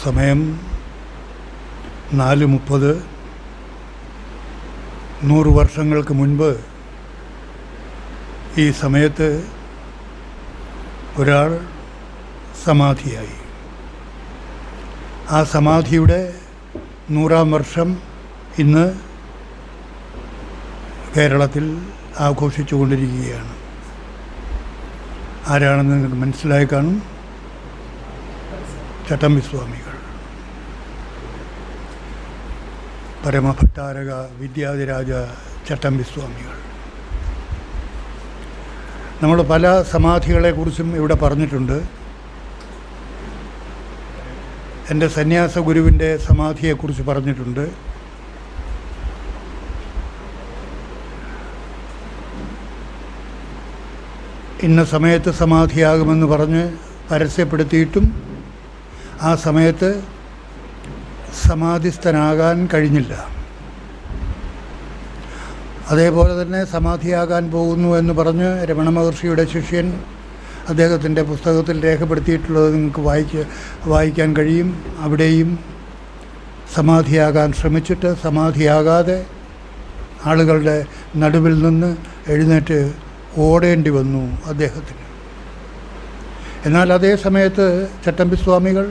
സമയം 4:30. 100 വർഷങ്ങൾക്ക് മുൻപ് ഈ സമയത്ത് ഒരാൾ സമാധിയായി. ആ സമാധിയുടെ 100-ാം വർഷം ഇന്ന് കേരളത്തിൽ ആഘോഷിച്ചു കൊണ്ടിരിക്കുകയാണ്. ആരാണെന്ന് നിങ്ങൾക്ക് മനസ്സിലായി കാണും. ചട്ടമ്പിസ്വാമികൾ, പരമഭട്ടാരക വിദ്യാധിരാജ ചട്ടമ്പിസ്വാമികൾ. നമ്മൾ പല സമാധികളെക്കുറിച്ചും ഇവിടെ പറഞ്ഞിട്ടുണ്ട്. എൻ്റെ സന്യാസ ഗുരുവിൻ്റെ സമാധിയെക്കുറിച്ച് പറഞ്ഞിട്ടുണ്ട്. ഇന്ന സമയത്ത് സമാധിയാകുമെന്ന് പറഞ്ഞ് പരസ്യപ്പെടുത്തിയിട്ടും ആ സമയത്ത് സമാധിസ്ഥനാകാൻ കഴിഞ്ഞില്ല. അതേപോലെ തന്നെ സമാധിയാകാൻ പോകുന്നു എന്ന് പറഞ്ഞ് രമണ മഹർഷിയുടെ ശിഷ്യൻ അദ്ദേഹത്തിൻ്റെ പുസ്തകത്തിൽ രേഖപ്പെടുത്തിയിട്ടുള്ളത് നിങ്ങൾക്ക് വായിക്കാൻ കഴിയും. അവിടെയും സമാധിയാകാൻ ശ്രമിച്ചിട്ട് സമാധിയാകാതെ ആളുകളുടെ നടുവിൽ നിന്ന് എഴുന്നേറ്റ് ഓടേണ്ടി വന്നു അദ്ദേഹത്തിന്. എന്നാൽ അതേ സമയത്ത് ചട്ടമ്പിസ്വാമികൾ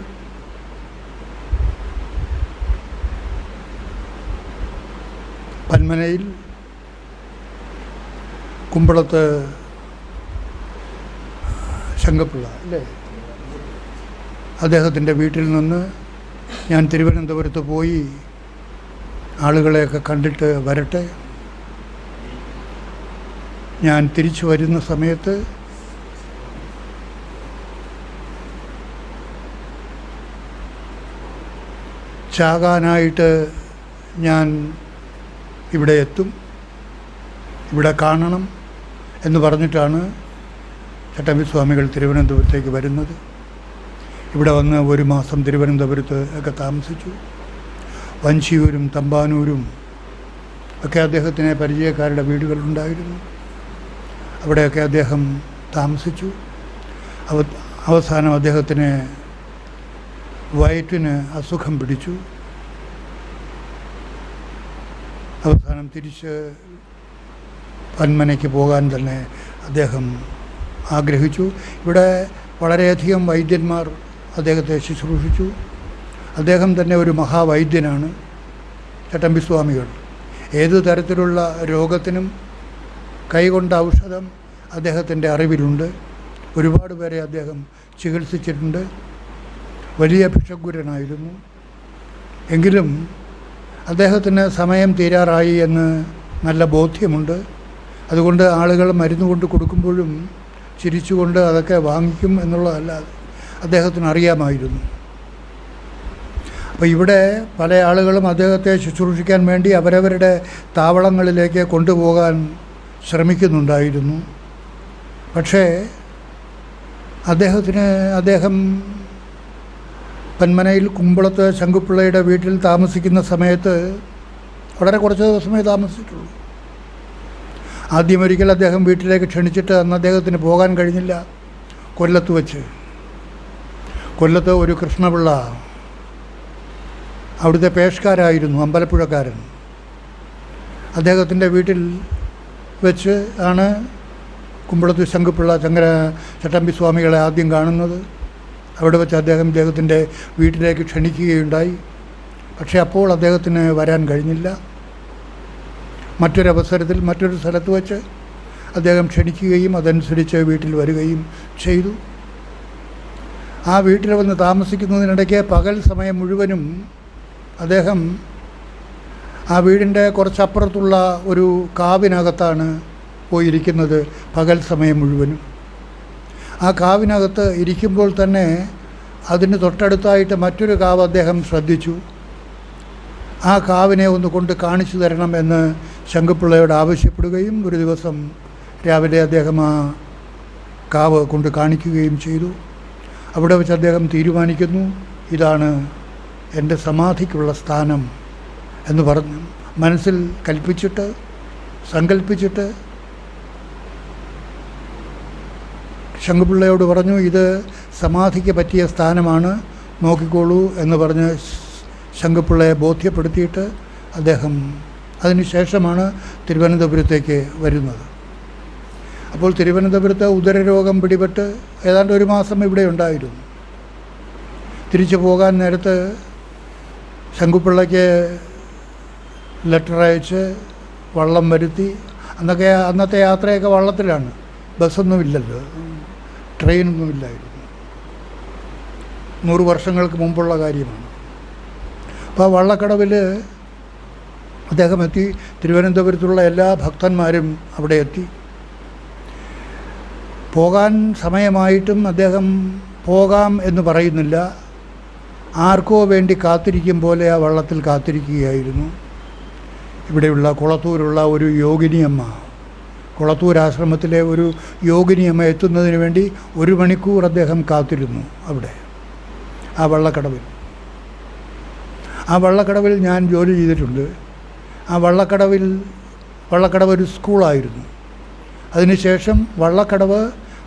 പന്മനയിൽ കുമ്പളത്ത് ശങ്കപ്പിള്ള അല്ലേ, അദ്ദേഹത്തിൻ്റെ വീട്ടിൽ നിന്ന് ഞാൻ തിരുവനന്തപുരത്ത് പോയി ആളുകളെയൊക്കെ കണ്ടിട്ട് വരട്ടെ, ഞാൻ തിരിച്ചു വരുന്ന സമയത്ത് ചാകാനായിട്ട് ഞാൻ ഇവിടെ എത്തും, ഇവിടെ കാണണം എന്ന് പറഞ്ഞിട്ടാണ് ചട്ടമ്പിസ്വാമികൾ തിരുവനന്തപുരത്തേക്ക് വരുന്നത്. ഇവിടെ വന്ന് 1 മാസം തിരുവനന്തപുരത്ത് ഒക്കെ താമസിച്ചു. വഞ്ചിയൂരും തമ്പാനൂരും ഒക്കെ അദ്ദേഹത്തിന് പരിചയക്കാരുടെ വീടുകളുണ്ടായിരുന്നു. അവിടെയൊക്കെ അദ്ദേഹം താമസിച്ചു. അവസാനം അദ്ദേഹത്തിന് വയറ്റിന് അസുഖം പിടിച്ചു. അവസാനം തിരിച്ച് പന്മനയ്ക്ക് പോകാൻ തന്നെ അദ്ദേഹം ആഗ്രഹിച്ചു. ഇവിടെ വളരെയധികം വൈദ്യന്മാർ അദ്ദേഹത്തെ ശുശ്രൂഷിച്ചു. അദ്ദേഹം തന്നെ ഒരു മഹാവൈദ്യനാണ് ചട്ടമ്പിസ്വാമികൾ. ഏതു തരത്തിലുള്ള രോഗത്തിനും കൈകൊണ്ട ഔഷധം അദ്ദേഹത്തിൻ്റെ അറിവിലുണ്ട്. ഒരുപാട് പേരെ അദ്ദേഹം ചികിത്സിച്ചിട്ടുണ്ട്. വലിയ ഭിഷഗ്വരനായിരുന്നു. എങ്കിലും അദ്ദേഹത്തിന് സമയം തീരാറായി എന്ന് നല്ല ബോധ്യമുണ്ട്. അതുകൊണ്ട് ആളുകൾ മരുന്ന് കൊണ്ട് കൊടുക്കുമ്പോഴും ചിരിച്ചുകൊണ്ട് അതൊക്കെ വാങ്ങിക്കും എന്നുള്ളതല്ലാതെ അദ്ദേഹത്തിന് അറിയാമായിരുന്നു. അപ്പോൾ ഇവിടെ പല ആളുകളും അദ്ദേഹത്തെ ശുശ്രൂഷിക്കാൻ വേണ്ടി അവരവരുടെ താവളങ്ങളിലേക്ക് കൊണ്ടുപോകാൻ ശ്രമിക്കുന്നുണ്ടായിരുന്നു. പക്ഷേ അദ്ദേഹം പന്മനയിൽ കുമ്പളത്ത് ശങ്കുപിള്ളയുടെ വീട്ടിൽ താമസിക്കുന്ന സമയത്ത് വളരെ കുറച്ച് ദിവസമേ താമസിച്ചിട്ടുള്ളൂ. ആദ്യമൊരിക്കൽ അദ്ദേഹം വീട്ടിലേക്ക് ക്ഷണിച്ചിട്ട് അന്ന് അദ്ദേഹത്തിന് പോകാൻ കഴിഞ്ഞില്ല. കൊല്ലത്ത് ഒരു കൃഷ്ണപിള്ള അവിടുത്തെ പേഷ്കാരായിരുന്നു, അമ്പലപ്പുഴക്കാരൻ. അദ്ദേഹത്തിൻ്റെ വീട്ടിൽ വെച്ച് ആണ് കുമ്പളത്ത് ശങ്കുപിള്ള ചട്ടമ്പിസ്വാമികളെ ആദ്യം കാണുന്നത്. അവിടെ വെച്ച് അദ്ദേഹത്തിൻ്റെ വീട്ടിലേക്ക് ക്ഷണിക്കുകയുണ്ടായി. പക്ഷേ അപ്പോൾ അദ്ദേഹത്തിന് വരാൻ കഴിഞ്ഞില്ല. മറ്റൊരവസരത്തിൽ മറ്റൊരു സ്ഥലത്ത് വെച്ച് അദ്ദേഹം ക്ഷണിക്കുകയും അതനുസരിച്ച് വീട്ടിൽ വരികയും ചെയ്തു. ആ വീട്ടിൽ വന്ന് താമസിക്കുന്നതിനിടയ്ക്ക് പകൽ സമയം മുഴുവനും അദ്ദേഹം ആ വീടിൻ്റെ കുറച്ചപ്പുറത്തുള്ള ഒരു കാവിനകത്താണ് പോയിരിക്കുന്നത് പകൽ സമയം മുഴുവനും. ആ കാവിനകത്ത് ഇരിക്കുമ്പോൾ തന്നെ അതിന് തൊട്ടടുത്തായിട്ട് മറ്റൊരു കാവ് അദ്ദേഹം ശ്രദ്ധിച്ചു. ആ കാവിനെ ഒന്ന് കൊണ്ട് കാണിച്ചു തരണം എന്ന് ശങ്കുപിള്ളയോട് ആവശ്യപ്പെടുകയും ഒരു ദിവസം രാവിലെ അദ്ദേഹം ആ കാവ് കൊണ്ട് കാണിക്കുകയും ചെയ്തു. അവിടെ വെച്ച് അദ്ദേഹം തീരുമാനിക്കുന്നു, ഇതാണ് എൻ്റെ സമാധിക്കുള്ള സ്ഥാനം എന്ന് പറഞ്ഞു മനസ്സിൽ സങ്കല്പിച്ചിട്ട് ശങ്കുപിള്ളയോട് പറഞ്ഞു, ഇത് സമാധിക്ക് പറ്റിയ സ്ഥാനമാണ്, നോക്കിക്കോളൂ എന്ന് പറഞ്ഞ് ശങ്കുപിള്ളയെ ബോധ്യപ്പെടുത്തിയിട്ട് അദ്ദേഹം അതിന് ശേഷമാണ് തിരുവനന്തപുരത്തേക്ക് വരുന്നത്. അപ്പോൾ തിരുവനന്തപുരത്ത് ഉദരരോഗം പിടിപെട്ട് ഏതാണ്ട് 1 മാസം ഇവിടെ ഉണ്ടായിരുന്നു. തിരിച്ചു പോകാൻ നേരത്ത് ശങ്കുപിള്ളയ്ക്ക് ലെറ്റർ അയച്ച് വള്ളം വരുത്തി. അന്നത്തെ യാത്രയൊക്കെ വള്ളത്തിലാണ്, ബസ്സൊന്നുമില്ലല്ലോ, ട്രെയിനൊന്നുമില്ലായിരുന്നു. 100 വർഷങ്ങൾക്ക് മുമ്പുള്ള കാര്യമാണ്. അപ്പോൾ ആ വള്ളക്കടവിൽ അദ്ദേഹം എത്തി. തിരുവനന്തപുരത്തുള്ള എല്ലാ ഭക്തന്മാരും അവിടെ എത്തി. പോകാൻ സമയമായിട്ടും അദ്ദേഹം പോകാം എന്ന് പറയുന്നില്ല. ആർക്കോ വേണ്ടി കാത്തിരിക്കും പോലെ ആ വള്ളത്തിൽ കാത്തിരിക്കുകയായിരുന്നു. ഇവിടെയുള്ള കുളത്തൂരുള്ള ഒരു യോഗിനിയമ്മ, കുളത്തൂർ ആശ്രമത്തിലെ ഒരു യോഗിനിയമ്മ എത്തുന്നതിന് വേണ്ടി 1 മണിക്കൂർ അദ്ദേഹം കാത്തിരുന്നു അവിടെ ആ വള്ളക്കടവിൽ. ആ വള്ളക്കടവിൽ ഞാൻ ജോലി ചെയ്തിട്ടുണ്ട്. ആ വള്ളക്കടവ് ഒരു സ്കൂളായിരുന്നു. അതിനുശേഷം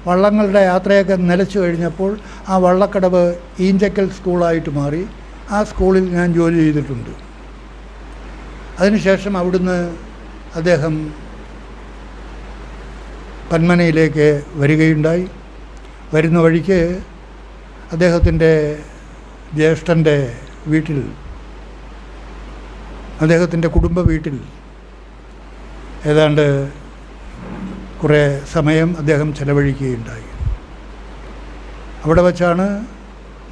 വള്ളങ്ങളുടെ യാത്രയൊക്കെ നിലച്ചു കഴിഞ്ഞപ്പോൾ ആ വള്ളക്കടവ് ഈഞ്ചക്കൽ സ്കൂളായിട്ട് മാറി. ആ സ്കൂളിൽ ഞാൻ ജോലി ചെയ്തിട്ടുണ്ട്. അതിനുശേഷം അവിടുന്ന് അദ്ദേഹം പന്മനയിലേക്ക് വരികയുണ്ടായി. വരുന്ന വഴിക്ക് അദ്ദേഹത്തിൻ്റെ ജ്യേഷ്ഠൻ്റെ വീട്ടിൽ, അദ്ദേഹത്തിൻ്റെ കുടുംബ വീട്ടിൽ ഏതാണ്ട് കുറേ സമയം അദ്ദേഹം ചെലവഴിക്കുകയുണ്ടായി. അവിടെ വച്ചാണ്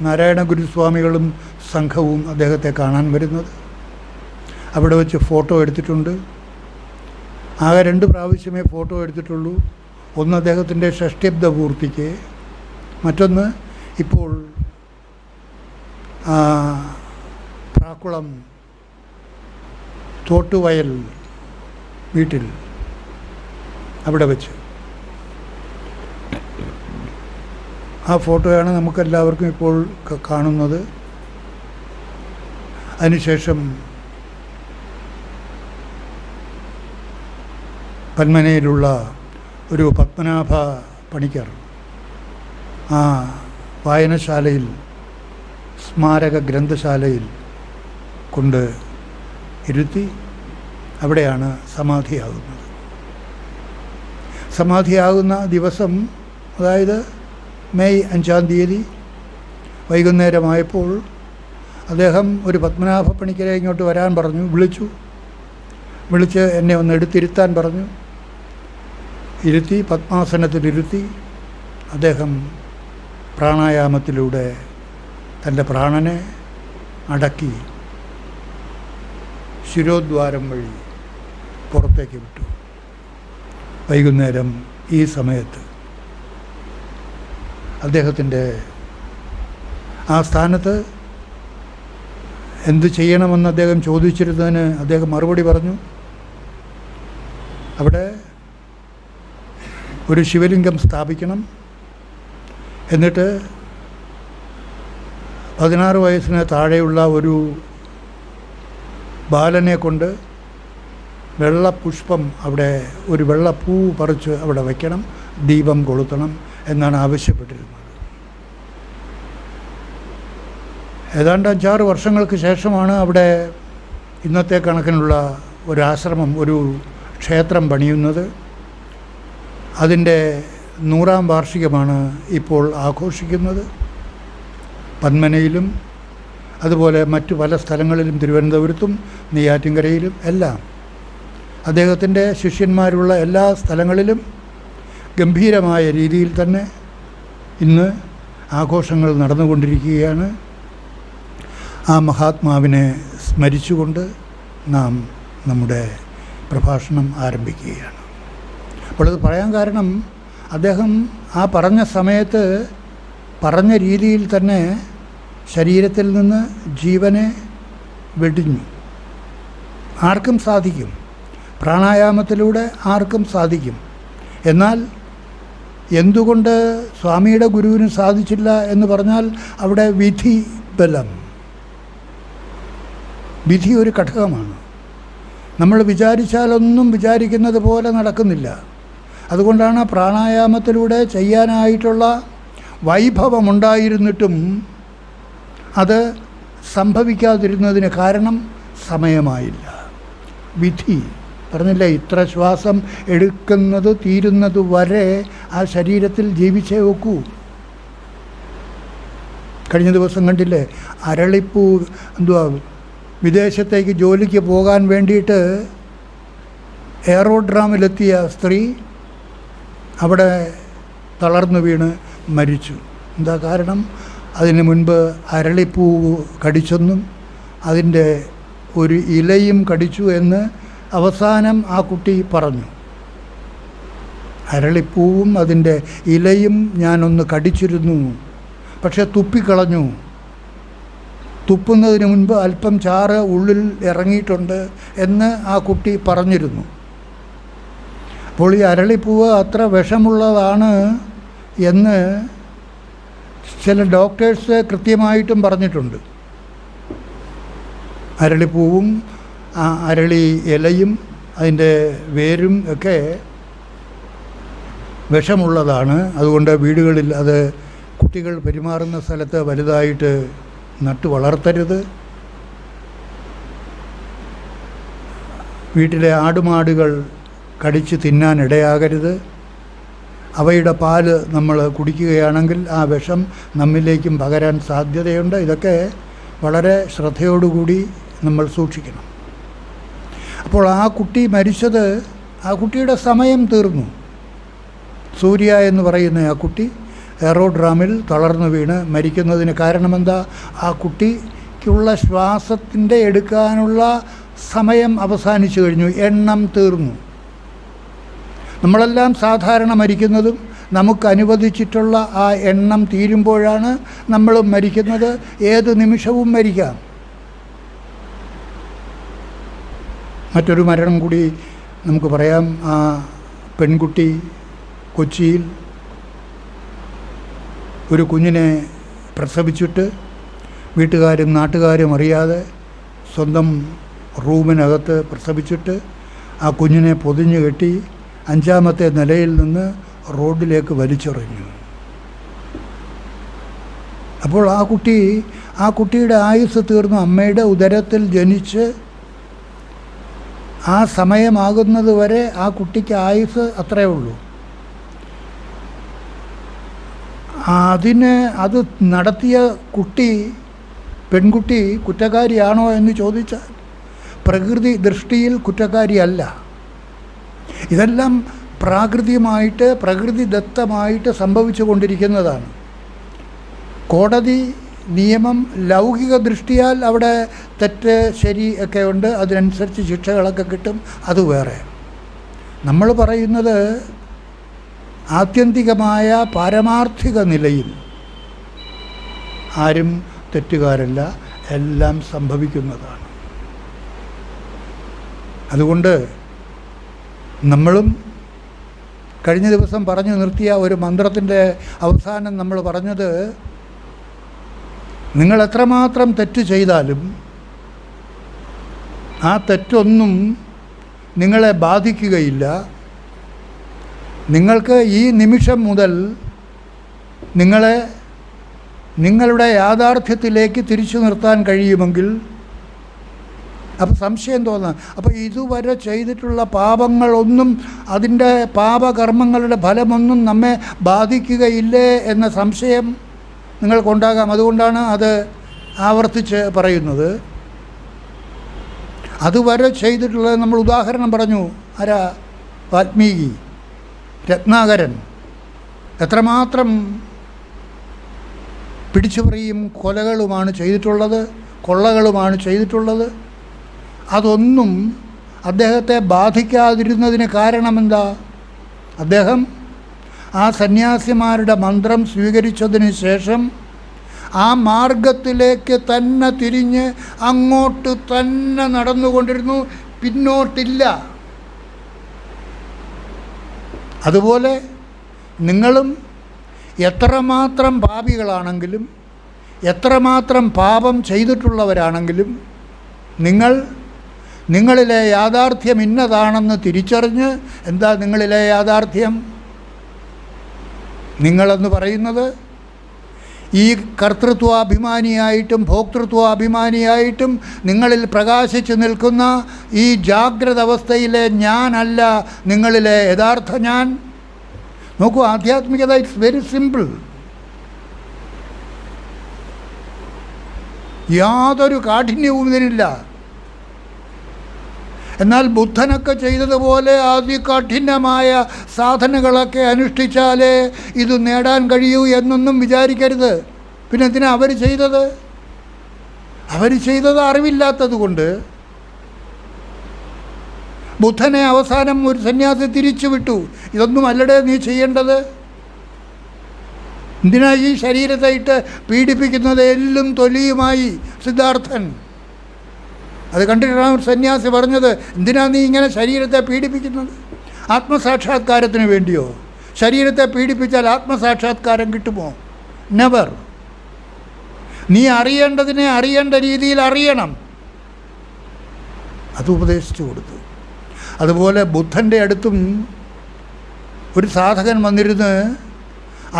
നാരായണ ഗുരുസ്വാമികളും സംഘവും അദ്ദേഹത്തെ കാണാൻ വരുന്നത്. അവിടെ വെച്ച് ഫോട്ടോ എടുത്തിട്ടുണ്ട്. ആകെ 2 പ്രാവശ്യമേ ഫോട്ടോ എടുത്തിട്ടുള്ളൂ. ഒന്ന് അദ്ദേഹത്തിൻ്റെ ഷഷ്ഠ്യബ്ദ പൂർത്തിക്ക്, മറ്റൊന്ന് ഇപ്പോൾ പ്രാക്കുളം തോട്ടുവയൽ വീട്ടിൽ അവിടെ വെച്ച്. ആ ഫോട്ടോയാണ് നമുക്കെല്ലാവർക്കും ഇപ്പോൾ കാണുന്നത്. അതിനുശേഷം പന്മനയിലുള്ള ഒരു പത്മനാഭ പണിക്കർ ആ വായനശാലയിൽ, സ്മാരക ഗ്രന്ഥശാലയിൽ കൊണ്ട് ഇരുത്തി. അവിടെയാണ് സമാധിയാകുന്നത്. സമാധിയാകുന്ന ദിവസം, അതായത് മെയ് 5-ാം തീയതി വൈകുന്നേരമായപ്പോൾ അദ്ദേഹം ഒരു പത്മനാഭ പണിക്കരെ ഇങ്ങോട്ട് വരാൻ പറഞ്ഞു. വിളിച്ച് എന്നെ ഒന്ന് എടുത്തിരുത്താൻ പറഞ്ഞു. ഇരുത്തി, പത്മാസനത്തിലിരുത്തി. അദ്ദേഹം പ്രാണായാമത്തിലൂടെ തൻ്റെ പ്രാണനെ അടക്കി ശിരോദ്വാരം വഴി പുറത്തേക്ക് വിട്ടു. വൈകുന്നേരം ഈ സമയത്ത് അദ്ദേഹത്തിൻ്റെ ആ സ്ഥാനത്ത് എന്തു ചെയ്യണമെന്ന് അദ്ദേഹം ചോദിച്ചിരുന്നതിന് അദ്ദേഹം മറുപടി പറഞ്ഞു. അവിടെ ഒരു ശിവലിംഗം സ്ഥാപിക്കണം, എന്നിട്ട് 16 വയസ്സിന് താഴെയുള്ള ഒരു ബാലനെ കൊണ്ട് വെള്ളപുഷ്പം, അവിടെ ഒരു വെള്ളപ്പൂ പറിച്ച് അവിടെ വയ്ക്കണം, ദീപം കൊളുത്തണം എന്നാണ് ആവശ്യപ്പെട്ടിരുന്നത്. ഏതാണ്ട് 5-6 വർഷങ്ങൾക്ക് ശേഷമാണ് അവിടെ ഇന്നത്തെ കണക്കിനുള്ള ഒരാശ്രമം, ഒരു ക്ഷേത്രം പണിയുന്നത്. അതിൻ്റെ 100-ാം വാർഷികമാണ് ഇപ്പോൾ ആഘോഷിക്കുന്നത്. പന്മനയിലും അതുപോലെ മറ്റു പല സ്ഥലങ്ങളിലും, തിരുവനന്തപുരത്തും നെയ്യാറ്റിൻകരയിലും എല്ലാം അദ്ദേഹത്തിൻ്റെ ശിഷ്യന്മാരുള്ള എല്ലാ സ്ഥലങ്ങളിലും ഗംഭീരമായ രീതിയിൽ തന്നെ ഇന്ന് ആഘോഷങ്ങൾ നടന്നുകൊണ്ടിരിക്കുകയാണ്. ആ മഹാത്മാവിനെ സ്മരിച്ചുകൊണ്ട് നാം നമ്മുടെ പ്രഭാഷണം ആരംഭിക്കുകയാണ്. അപ്പോൾ ഇത് പറയാൻ കാരണം, അദ്ദേഹം ആ പറഞ്ഞ സമയത്ത് പറഞ്ഞ രീതിയിൽ തന്നെ ശരീരത്തിൽ നിന്ന് ജീവനെ വെടിഞ്ഞു. ആർക്കും സാധിക്കും, പ്രാണായാമത്തിലൂടെ ആർക്കും സാധിക്കും. എന്നാൽ എന്തുകൊണ്ട് സ്വാമിയുടെ ഗുരുവിന് സാധിച്ചില്ല എന്ന് പറഞ്ഞാൽ അവിടെ വിധി ബലം, വിധി ഒരു ഘടകമാണ്. നമ്മൾ വിചാരിച്ചാലൊന്നും വിചാരിക്കുന്നത് പോലെ നടക്കുന്നില്ല. അതുകൊണ്ടാണ് പ്രാണായാമത്തിലൂടെ ചെയ്യാനായിട്ടുള്ള വൈഭവമുണ്ടായിരുന്നിട്ടും അത് സംഭവിക്കാതിരുന്നതിന് കാരണം സമയമായില്ല. വിധി പറഞ്ഞില്ലേ, ഇത്ര ശ്വാസം എടുക്കുന്നത് തീരുന്നത് വരെ ആ ശരീരത്തിൽ ജീവിച്ചേ ഒക്കൂ. കഴിഞ്ഞ ദിവസം കണ്ടില്ലേ, അരളിപ്പൂ വിദേശത്തേക്ക് ജോലിക്ക് പോകാൻ വേണ്ടിയിട്ട് എയറോഡ്രാമിലെത്തിയ സ്ത്രീ അവിടെ തളർന്നു വീണ് മരിച്ചു. എന്താ കാരണം? അതിന് മുൻപ് അരളിപ്പൂ കടിച്ചെന്നും അതിൻ്റെ ഒരു ഇലയും കടിച്ചു എന്ന് അവസാനം ആ കുട്ടി പറഞ്ഞു. അരളിപ്പൂവും അതിൻ്റെ ഇലയും ഞാനൊന്ന് കടിച്ചിരുന്നു, പക്ഷെ തുപ്പിക്കളഞ്ഞു. തുപ്പുന്നതിന് മുൻപ് അല്പം ചാറ് ഉള്ളിൽ ഇറങ്ങിയിട്ടുണ്ട് എന്ന് ആ കുട്ടി പറഞ്ഞിരുന്നു. അപ്പോൾ ഈ അരളിപ്പൂവ് അത്ര വിഷമുള്ളതാണ് എന്ന് ചില ഡോക്ടേഴ്സ് കൃത്യമായിട്ടും പറഞ്ഞിട്ടുണ്ട്. അരളിപ്പൂവും അരളി ഇലയും അതിൻ്റെ വേരും ഒക്കെ വിഷമുള്ളതാണ്. അതുകൊണ്ട് വീടുകളിൽ അത് കുട്ടികൾ പെരുമാറുന്ന സ്ഥലത്ത് വലുതായിട്ട് നട്ടു വളർത്തരുത്. വീട്ടിലെ ആടുമാടുകൾ കടിച്ച് തിന്നാൻ ഇടയാകരുത്. അവയുടെ പാല് നമ്മൾ കുടിക്കുകയാണെങ്കിൽ ആ വിഷം നമ്മിലേക്കും പകരാൻ സാധ്യതയുണ്ട്. ഇതൊക്കെ വളരെ ശ്രദ്ധയോടുകൂടി നമ്മൾ സൂക്ഷിക്കണം. അപ്പോൾ ആ കുട്ടി മരിച്ചത്, ആ കുട്ടിയുടെ സമയം തീർന്നു. സൂര്യ എന്ന് പറയുന്ന ആ കുട്ടി എയറോഡ്രാമിൽ തളർന്നു വീണ് മരിക്കുന്നതിന് കാരണമെന്താ? ആ കുട്ടിക്കുള്ള ശ്വാസത്തിൻ്റെ എടുക്കാനുള്ള സമയം അവസാനിച്ചു കഴിഞ്ഞു, എണ്ണം തീർന്നു. നമ്മളെല്ലാം സാധാരണ മരിക്കുന്നതും നമുക്ക് അനുവദിച്ചിട്ടുള്ള ആ എണ്ണം തീരുമ്പോഴാണ് നമ്മളും മരിക്കുന്നത്. ഏത് നിമിഷവും മരിക്കാം. മറ്റൊരു മരണം കൂടി നമുക്ക് പറയാം. ആ പെൺകുട്ടി കൊച്ചിയിൽ ഒരു കുഞ്ഞിനെ പ്രസവിച്ചിട്ട് വീട്ടുകാരും നാട്ടുകാരും അറിയാതെ സ്വന്തം റൂമിനകത്ത് പ്രസവിച്ചിട്ട് ആ കുഞ്ഞിനെ പൊതിഞ്ഞു കെട്ടി 5ാമത്തെ നിലയിൽ നിന്ന് റോഡിലേക്ക് വലിച്ചെറിഞ്ഞു. അപ്പോൾ ആ കുട്ടിയുടെ ആയുസ് തീർന്നു. അമ്മയുടെ ഉദരത്തിൽ ജനിച്ച് ആ സമയമാകുന്നത് വരെ ആ കുട്ടിക്ക് ആയുസ് അത്രയേ ഉള്ളൂ. അത് നടത്തിയ പെൺകുട്ടി കുറ്റക്കാരിയാണോ എന്ന് ചോദിച്ചാൽ പ്രകൃതി ദൃഷ്ടിയിൽ കുറ്റക്കാരിയല്ല. ഇതെല്ലാം പ്രാകൃതികമായിട്ട് പ്രകൃതിദത്തമായിട്ട് സംഭവിച്ചു കൊണ്ടിരിക്കുന്നതാണ്. കോടതി നിയമം ലൗകിക ദൃഷ്ടിയാൽ അവിടെ തെറ്റ് ശരി ഒക്കെ ഉണ്ട്, അതിനനുസരിച്ച് ശിക്ഷകളൊക്കെ കിട്ടും, അത് വേറെ. നമ്മൾ പറയുന്നത് ആത്യന്തികമായ പാരമാർത്ഥിക നിലയിൽ ആരും തെറ്റുകാരല്ല, എല്ലാം സംഭവിക്കുന്നതാണ്. അതുകൊണ്ട് നമ്മളും കഴിഞ്ഞ ദിവസം പറഞ്ഞു നിർത്തിയ ഒരു മന്ത്രത്തിൻ്റെ അവസാനം നമ്മൾ പറഞ്ഞത്, നിങ്ങൾ എത്രമാത്രം തെറ്റ് ചെയ്താലും ആ തെറ്റൊന്നും നിങ്ങളെ ബാധിക്കുകയില്ല. നിങ്ങൾക്ക് ഈ നിമിഷം മുതൽ നിങ്ങളുടെ യാഥാർത്ഥ്യത്തിലേക്ക് തിരിച്ചു നിർത്താൻ കഴിയുമെങ്കിൽ, അപ്പോൾ സംശയം തോന്നാം, അപ്പോൾ ഇതുവരെ ചെയ്തിട്ടുള്ള പാപങ്ങളൊന്നും, അതിൻ്റെ പാപകർമ്മങ്ങളുടെ ഫലമൊന്നും നമ്മെ ബാധിക്കുകയില്ലേ എന്ന സംശയം നിങ്ങൾക്കുണ്ടാകാം. അതുകൊണ്ടാണ് അത് ആവർത്തിച്ച് പറയുന്നത്. അതുവരെ ചെയ്തിട്ടുള്ളത് നമ്മൾ ഉദാഹരണം പറഞ്ഞു. ആരാ? വാൽമീകി, രത്നാകരൻ എത്രമാത്രം പിടിച്ചുപറിയും കൊലകളുമാണ് ചെയ്തിട്ടുള്ളത്, കൊള്ളകളുമാണ് ചെയ്തിട്ടുള്ളത്. അതൊന്നും അദ്ദേഹത്തെ ബാധിക്കാതിരുന്നതിന് കാരണമെന്താ? അദ്ദേഹം ആ സന്യാസിമാരുടെ മന്ത്രം സ്വീകരിച്ചതിന് ശേഷം ആ മാർഗത്തിലേക്ക് തന്നെ തിരിഞ്ഞ് അങ്ങോട്ട് തന്നെ നടന്നുകൊണ്ടിരുന്നു, പിന്നോട്ടില്ല. അതുപോലെ നിങ്ങളും എത്രമാത്രം പാപികളാണെങ്കിലും എത്രമാത്രം പാപം ചെയ്തിട്ടുള്ളവരാണെങ്കിലും നിങ്ങളിലെ യാഥാർത്ഥ്യം ഇന്നതാണെന്ന് തിരിച്ചറിഞ്ഞ്, എന്താ നിങ്ങളിലെ യാഥാർത്ഥ്യം? നിങ്ങളെന്ന് പറയുന്നത് ഈ കർത്തൃത്വാഭിമാനിയായിട്ടും ഭോക്തൃത്വാഭിമാനിയായിട്ടും നിങ്ങളിൽ പ്രകാശിച്ചു നിൽക്കുന്ന ഈ ജാഗ്രത അവസ്ഥയിലെ ഞാനല്ല നിങ്ങളിലെ യഥാർത്ഥ ഞാൻ. നോക്കൂ, ആധ്യാത്മികത ഇറ്റ്സ് വെരി സിമ്പിൾ. യാതൊരു കാഠിന്യവും ഇതിനില്ല. എന്നാൽ ബുദ്ധനൊക്കെ ചെയ്തതുപോലെ അതികഠിനമായ സാധനകളൊക്കെ അനുഷ്ഠിച്ചാലേ ഇത് നേടാൻ കഴിയൂ എന്നൊന്നും വിചാരിക്കരുത്. പിന്നെ എന്തിനാ അവർ ചെയ്തത്? അവർ ചെയ്തത് അറിവില്ലാത്തത് കൊണ്ട്. ബുദ്ധനെ അവസാനം ഒരു സന്യാസി തിരിച്ചു വിട്ടു. ഇതൊന്നും അല്ലടേ നീ ചെയ്യേണ്ടത്. എന്തിനാ ഈ ശരീരത്തെ ഇട്ട് പീഡിപ്പിക്കുന്നത്? എല്ലും തൊലിയുമായി സിദ്ധാർത്ഥൻ. അത് കണ്ടിട്ടാണ് ഒരു സന്യാസി പറഞ്ഞത്, എന്തിനാ നീ ഇങ്ങനെ ശരീരത്തെ പീഡിപ്പിക്കുന്നത്? ആത്മസാക്ഷാത്കാരത്തിന് വേണ്ടിയോ? ശരീരത്തെ പീഡിപ്പിച്ചാൽ ആത്മസാക്ഷാത്കാരം കിട്ടുമോ? നെവർ. നീ അറിയേണ്ടതിനെ അറിയേണ്ട രീതിയിൽ അറിയണം. അത് ഉപദേശിച്ചു കൊടുത്തു. അതുപോലെ ബുദ്ധൻ്റെ അടുത്തും ഒരു സാധകൻ വന്നിരുന്ന്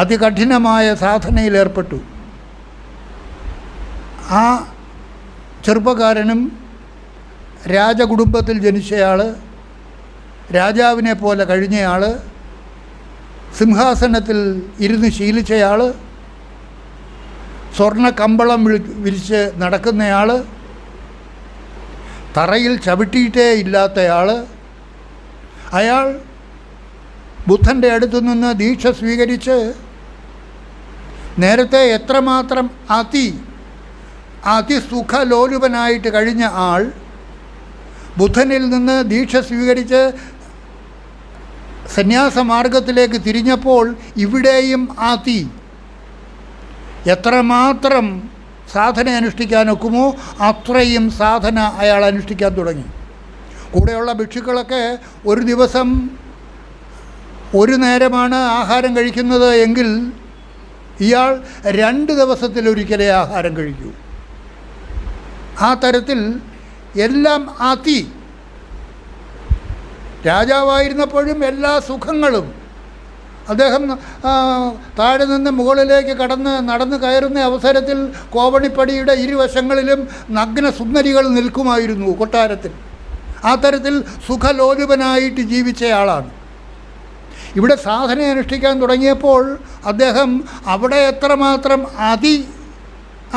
അതികഠിനമായ സാധനയിലേർപ്പെട്ടു. ആ ചെറുപ്പക്കാരനും രാജകുടുംബത്തിൽ ജനിച്ചയാൾ, രാജാവിനെ പോലെ കഴിഞ്ഞയാൾ, സിംഹാസനത്തിൽ ഇരുന്ന് ശീലിച്ചയാൾ, സ്വർണ്ണ കമ്പളം വിരിച്ച് നടക്കുന്നയാൾ, തറയിൽ ചവിട്ടിയിട്ടേ ഇല്ലാത്തയാൾ, അയാൾ ബുദ്ധൻ്റെ അടുത്തു നിന്ന് ദീക്ഷ സ്വീകരിച്ച് നേരത്തെ എത്രമാത്രം അതിസുഖലോലുപനായിട്ട് കഴിഞ്ഞ ആൾ ബുദ്ധനിൽ നിന്ന് ദീക്ഷ സ്വീകരിച്ച് സന്യാസമാർഗത്തിലേക്ക് തിരിഞ്ഞപ്പോൾ ഇവിടെയും എത്രമാത്രം സാധന അനുഷ്ഠിക്കാനൊക്കുമോ അത്രയും സാധന അയാൾ അനുഷ്ഠിക്കാൻ തുടങ്ങി. കൂടെയുള്ള ഭിക്ഷുക്കളൊക്കെ ഒരു ദിവസം ഒരു നേരമാണ് ആഹാരം കഴിക്കുന്നത് എങ്കിൽ ഇയാൾ 2 ദിവസത്തിലൊരിക്കലേ ആഹാരം കഴിക്കൂ. ആ തരത്തിൽ എല്ലാം രാജാവായിരുന്നപ്പോഴും എല്ലാ സുഖങ്ങളും. അദ്ദേഹം താഴെ നിന്ന് മുകളിലേക്ക് നടന്ന് കയറുന്ന അവസരത്തിൽ കോവണിപ്പടിയുടെ ഇരുവശങ്ങളിലും നഗ്ന സുന്ദരികൾ നിൽക്കുമായിരുന്നു കൊട്ടാരത്തിൽ. ആ തരത്തിൽ സുഖലോലുപനായിട്ട് ജീവിച്ചയാളാണ്. ഇവിടെ സാധന അനുഷ്ഠിക്കാൻ തുടങ്ങിയപ്പോൾ അദ്ദേഹം അവിടെ എത്രമാത്രം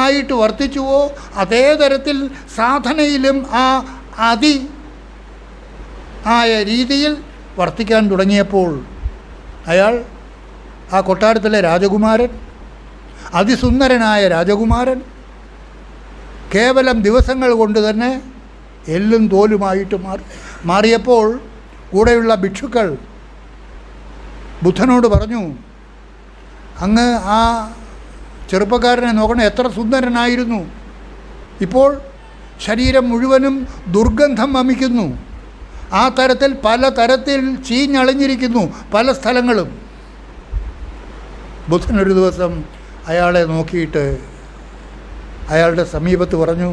ആയിട്ട് വർത്തിച്ചുവോ അതേ തരത്തിൽ സാധനയിലും ആയ രീതിയിൽ വർത്തിക്കാൻ തുടങ്ങിയപ്പോൾ അയാൾ ആ കൊട്ടാരത്തിലെ രാജകുമാരൻ, അതിസുന്ദരനായ രാജകുമാരൻ, കേവലം ദിവസങ്ങൾ കൊണ്ട് തന്നെ എല്ലും തോലുമായിട്ട് മാറിയപ്പോൾ കൂടെയുള്ള ഭിക്ഷുക്കൾ ബുദ്ധനോട് പറഞ്ഞു, അങ്ങ് ആ ചെറുപ്പക്കാരനെ നോക്കണം, എത്ര സുന്ദരനായിരുന്നു. ഇപ്പോൾ ശരീരം മുഴുവനും ദുർഗന്ധം വമിക്കുന്നു. ആ തരത്തിൽ പല തരത്തിൽ ചീഞ്ഞളിഞ്ഞിരിക്കുന്നു പല സ്ഥലങ്ങളും. ബുദ്ധൻ ഒരു ദിവസം അയാളെ നോക്കിയിട്ട് അയാളുടെ സമീപത്ത് പറഞ്ഞു,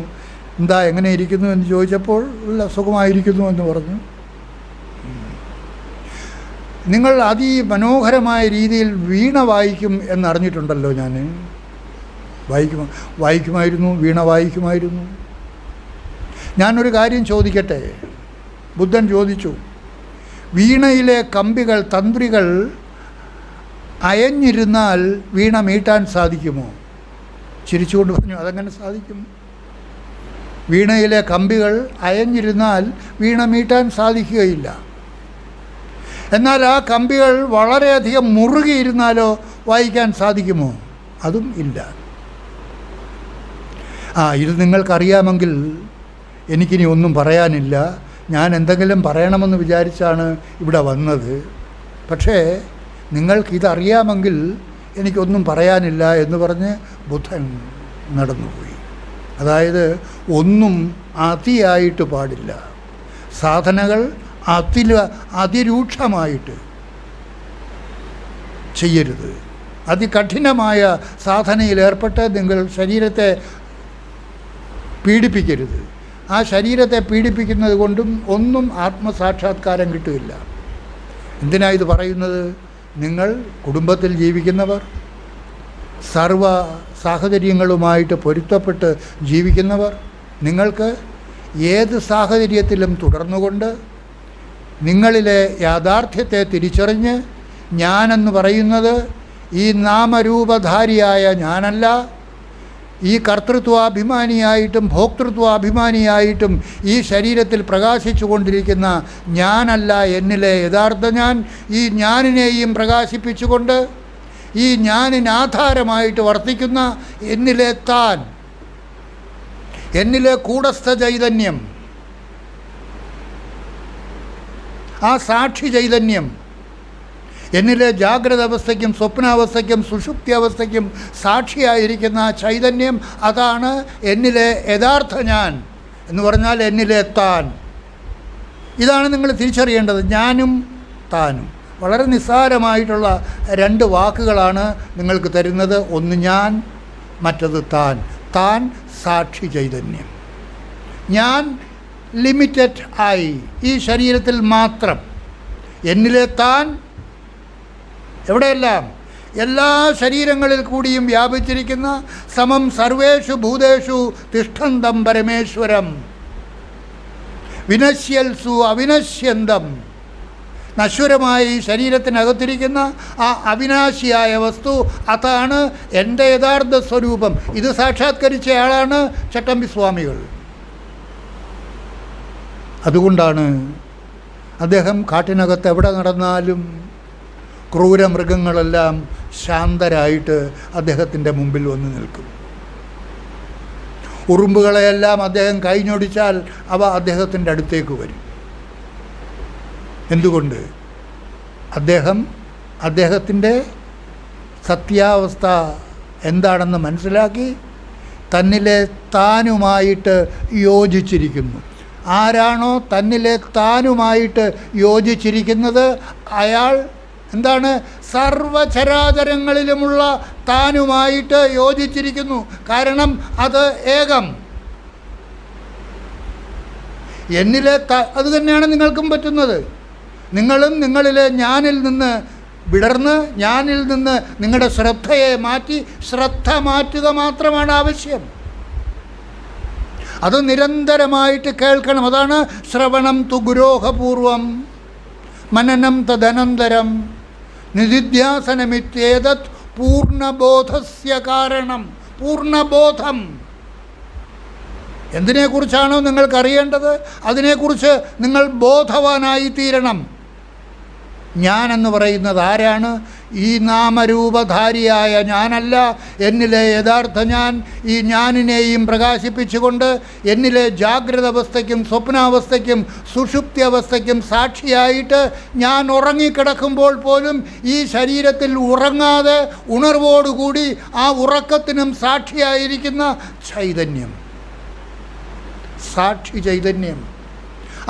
എന്താ എങ്ങനെ ഇരിക്കുന്നു എന്ന് ചോദിച്ചപ്പോൾ സുഖമായിരിക്കുന്നു എന്ന് പറഞ്ഞു. നിങ്ങൾ അതിമനോഹരമായ രീതിയിൽ വീണ വായിക്കും എന്നറിഞ്ഞിട്ടുണ്ടല്ലോ. ഞാൻ വായിക്കുമായിരുന്നു, വീണ വായിക്കുമായിരുന്നു. ഞാനൊരു കാര്യം ചോദിക്കട്ടെ? ബുദ്ധൻ ചോദിച്ചു, വീണയിലെ കമ്പികൾ, തന്ത്രികൾ അയഞ്ഞിരുന്നാൽ വീണ മീട്ടാൻ സാധിക്കുമോ? ചിരിച്ചുകൊണ്ട് പറഞ്ഞു, അതെങ്ങനെ സാധിക്കും? വീണയിലെ കമ്പികൾ അയഞ്ഞിരുന്നാൽ വീണ മീട്ടാൻ സാധിക്കുകയില്ല. എന്നാൽ ആ കമ്പികൾ വളരെയധികം മുറുകിയിരുന്നാലോ വായിക്കാൻ സാധിക്കുമോ? അതും ഇല്ല. ഇത് നിങ്ങൾക്കറിയാമെങ്കിൽ എനിക്കിനി ഒന്നും പറയാനില്ല. ഞാൻ എന്തെങ്കിലും പറയണമെന്ന് വിചാരിച്ചാണ് ഇവിടെ വന്നത്. പക്ഷേ നിങ്ങൾക്കിതറിയാമെങ്കിൽ എനിക്കൊന്നും പറയാനില്ല എന്ന് പറഞ്ഞ് ബുദ്ധൻ നടന്നുപോയി. അതായത് ഒന്നും അതിയായിട്ട് പാടില്ല. സാധനകൾ അതിരൂക്ഷമായിട്ട് ചെയ്യരുത്. അതികഠിനമായ സാധനയിലേർപ്പെട്ട് നിങ്ങൾ ശരീരത്തെ പീഡിപ്പിക്കരുത്. ആ ശരീരത്തെ പീഡിപ്പിക്കുന്നത് കൊണ്ടും ഒന്നും ആത്മസാക്ഷാത്കാരം കിട്ടില്ല. എന്തിനാ ഇത് പറയുന്നത്? നിങ്ങൾ കുടുംബത്തിൽ ജീവിക്കുന്നവർ, സർവ സാഹചര്യങ്ങളുമായിട്ട് പൊരുത്തപ്പെട്ട് ജീവിക്കുന്നവർ, നിങ്ങൾക്ക് ഏത് സാഹചര്യത്തിലും തുടർന്നുകൊണ്ട് നിങ്ങളിലെ യാഥാർത്ഥ്യത്തെ തിരിച്ചറിഞ്ഞ് ഞാനെന്ന് പറയുന്നത് ഈ നാമരൂപധാരിയായ ഞാനല്ല, ഈ കർത്തൃത്വാഭിമാനിയായിട്ടും ഭോക്തൃത്വാഭിമാനിയായിട്ടും ഈ ശരീരത്തിൽ പ്രകാശിച്ചു കൊണ്ടിരിക്കുന്ന ഞാനല്ല എന്നിലെ യഥാർത്ഥ ഞാൻ. ഈ ഞാനിനെയും പ്രകാശിപ്പിച്ചുകൊണ്ട് ഈ ഞാനിനാധാരമായിട്ട് വർത്തിക്കുന്ന എന്നിലെ താൻ, എന്നിലെ കൂടസ്ഥ ചൈതന്യം, ആ സാക്ഷി ചൈതന്യം, എന്നിലെ ജാഗ്രത അവസ്ഥയ്ക്കും സ്വപ്നാവസ്ഥയ്ക്കും സുഷുപ്തി അവസ്ഥയ്ക്കും സാക്ഷിയായിരിക്കുന്ന ആ ചൈതന്യം, അതാണ് എന്നിലെ യഥാർത്ഥ ഞാൻ എന്ന് പറഞ്ഞാൽ എന്നിലെ താൻ. ഇതാണ് നിങ്ങൾ തിരിച്ചറിയേണ്ടത്. ഞാനും താനും വളരെ നിസ്സാരമായിട്ടുള്ള രണ്ട് വാക്കുകളാണ് നിങ്ങൾക്ക് തരുന്നത്. ഒന്ന് ഞാൻ, മറ്റത് താൻ. താൻ സാക്ഷി ചൈതന്യം. ഞാൻ ലിമിറ്റഡ് ആയി ഈ ശരീരത്തിൽ മാത്രം. എന്നിലെ താൻ എവിടെയെല്ലാം എല്ലാ ശരീരങ്ങളിൽ കൂടിയും വ്യാപിച്ചിരിക്കുന്ന സമം സർവേഷു ഭൂതേഷു തിഷ്ഠന്തം പരമേശ്വരം വിനശ്യൽസു അവിനശ്യന്തം. നശ്വരമായ ഈ ശരീരത്തിനകത്തിരിക്കുന്ന ആ അവിനാശിയായ വസ്തു, അതാണ് എൻ്റെ യഥാർത്ഥ സ്വരൂപം. ഇത് സാക്ഷാത്കരിച്ചയാളാണ് ചട്ടമ്പിസ്വാമികൾ. അതുകൊണ്ടാണ് അദ്ദേഹം കാട്ടിനകത്ത് എവിടെ നടന്നാലും ക്രൂരമൃഗങ്ങളെല്ലാം ശാന്തരായിട്ട് അദ്ദേഹത്തിൻ്റെ മുമ്പിൽ വന്ന് നിൽക്കും. ഉറുമ്പുകളെയെല്ലാം അദ്ദേഹം കൈഞ്ഞൊടിച്ചാൽ അവ അദ്ദേഹത്തിൻ്റെ അടുത്തേക്ക് വരും. എന്തുകൊണ്ട്? അദ്ദേഹത്തിൻ്റെ സത്യാവസ്ഥ എന്താണെന്ന് മനസ്സിലാക്കി തന്നിലെ താനുമായിട്ട് യോജിച്ചിരിക്കുന്നു. ആരാണോ തന്നിലെ താനുമായിട്ട് യോജിച്ചിരിക്കുന്നത് അയാൾ എന്താണ്? സർവചരാചരങ്ങളിലുമുള്ള താനുമായിട്ട് യോജിച്ചിരിക്കുന്നു. കാരണം അത് ഏകം. എന്നിലെ അത് തന്നെയാണ് നിങ്ങൾക്കും പറ്റുന്നത്. നിങ്ങളും നിങ്ങളിലെ ഞാനിൽ നിന്ന് വിടർന്ന് ഞാനിൽ നിന്ന് നിങ്ങളുടെ ശ്രദ്ധയെ മാറ്റി ശ്രദ്ധ മാറ്റുക മാത്രമാണ് ആവശ്യം. അത് നിരന്തരമായിട്ട് കേൾക്കണം. അതാണ് ശ്രവണം തു ഗുരോഹപൂർവം മനനം തദനന്തരം നിധിധ്യാസനമിത്യേതത് പൂർണ്ണബോധസ്യ കാരണം. പൂർണ്ണബോധം എന്തിനെക്കുറിച്ചാണോ നിങ്ങൾക്കറിയേണ്ടത് അതിനെക്കുറിച്ച് നിങ്ങൾ ബോധവാനായി തീരണം. ഞാനെന്ന് പറയുന്നത് ആരാണ്? ഈ നാമരൂപധാരിയായ ഞാനല്ല, എന്നിലെ യഥാർത്ഥ ഞാൻ. ഈ ഞാനിനെയും പ്രകാശിപ്പിച്ചുകൊണ്ട് എന്നിലെ ജാഗ്രത അവസ്ഥയ്ക്കും സ്വപ്നാവസ്ഥയ്ക്കും സുഷുപ്തി അവസ്ഥയ്ക്കും സാക്ഷിയായിട്ട് ഞാൻ ഉറങ്ങിക്കിടക്കുമ്പോൾ പോലും ഈ ശരീരത്തിൽ ഉറങ്ങാതെ ഉണർവോടുകൂടി ആ ഉറക്കത്തിനും സാക്ഷിയായിരിക്കുന്ന ചൈതന്യം, സാക്ഷി ചൈതന്യം.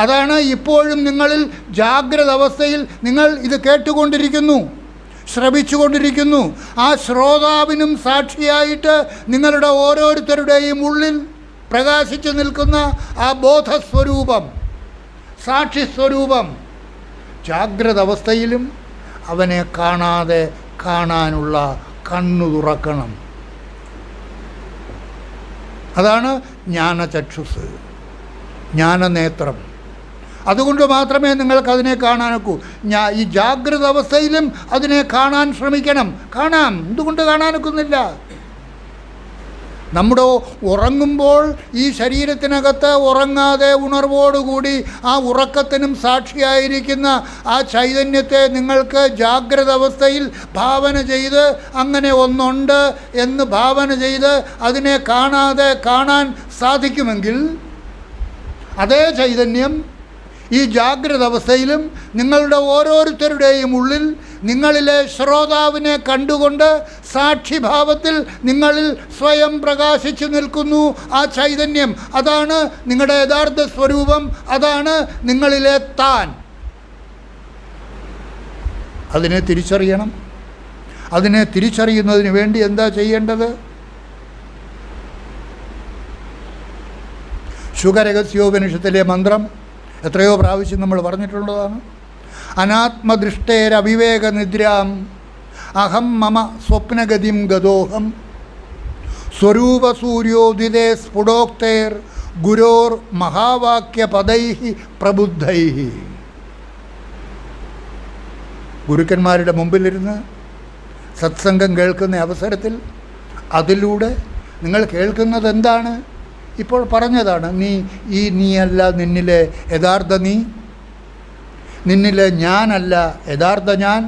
അതാണ് ഇപ്പോഴും നിങ്ങളിൽ ജാഗ്രത അവസ്ഥയിൽ നിങ്ങൾ ഇത് കേട്ടുകൊണ്ടിരിക്കുന്നു, ശ്രവിച്ചുകൊണ്ടിരിക്കുന്നു. ആ ശ്രോതാവിനും സാക്ഷിയായിട്ട് നിങ്ങളുടെ ഓരോരുത്തരുടെയും ഉള്ളിൽ പ്രകാശിച്ചു നിൽക്കുന്ന ആ ബോധസ്വരൂപം, സാക്ഷിസ്വരൂപം, ജാഗ്രത അവസ്ഥയിലും അവനെ കാണാതെ കാണാനുള്ള കണ്ണു തുറക്കണം. അതാണ് ജ്ഞാനചക്ഷുസ്, ജ്ഞാനനേത്രം. അതുകൊണ്ട് മാത്രമേ നിങ്ങൾക്കതിനെ കാണാനൊക്കൂ. ഈ ജാഗ്രത അവസ്ഥയിലും അതിനെ കാണാൻ ശ്രമിക്കണം. കാണാം. എന്തുകൊണ്ട് കാണാനൊക്കുന്നില്ല? നമ്മുടെ ഉറങ്ങുമ്പോൾ ഈ ശരീരത്തിനകത്ത് ഉറങ്ങാതെ ഉണർവോടുകൂടി ആ ഉറക്കത്തിനും സാക്ഷിയായിരിക്കുന്ന ആ ചൈതന്യത്തെ നിങ്ങൾക്ക് ജാഗ്രത അവസ്ഥയിൽ ഭാവന ചെയ്ത് അങ്ങനെ ഒന്നുണ്ട് എന്ന് ഭാവന ചെയ്ത് അതിനെ കാണാതെ കാണാൻ സാധിക്കുമെങ്കിൽ അതേ ചൈതന്യം ഈ ജാഗ്രത അവസ്ഥയിലും നിങ്ങളുടെ ഓരോരുത്തരുടെയും ഉള്ളിൽ നിങ്ങളിലെ ശ്രോതാവിനെ കണ്ടുകൊണ്ട് സാക്ഷിഭാവത്തിൽ നിങ്ങളിൽ സ്വയം പ്രകാശിച്ചു നിൽക്കുന്നു ആ ചൈതന്യം. അതാണ് നിങ്ങളുടെ യഥാർത്ഥ സ്വരൂപം, അതാണ് നിങ്ങളിലെ താൻ. അതിനെ തിരിച്ചറിയണം. അതിനെ തിരിച്ചറിയുന്നതിന് വേണ്ടി എന്താ ചെയ്യേണ്ടത്? ശുഖരഹസ്യോപനിഷത്തിലെ മന്ത്രം എത്രയോ പ്രാവശ്യം നമ്മൾ പറഞ്ഞിട്ടുള്ളതാണ്. അനാത്മദൃഷ്ടേരവിവേക നിദ്രാം അഹം മമ സ്വപ്നഗതിം ഗതോഹം സ്വരൂപസൂര്യോദിതേ സ്ഫുടോക്തേർ ഗുരോർ മഹാവാക്യപദൈഃ പ്രബുദ്ധൈഃ. ഗുരുക്കന്മാരുടെ മുമ്പിലിരുന്ന് സത്സംഗം കേൾക്കുന്ന അവസരത്തിൽ അതിലൂടെ നിങ്ങൾ കേൾക്കുന്നത് എന്താണ്? ഇപ്പോൾ പറഞ്ഞതാണ്, നീയല്ല നിന്നിലെ യഥാർത്ഥ നിന്നിലെ ഞാനല്ല യഥാർത്ഥ ഞാൻ.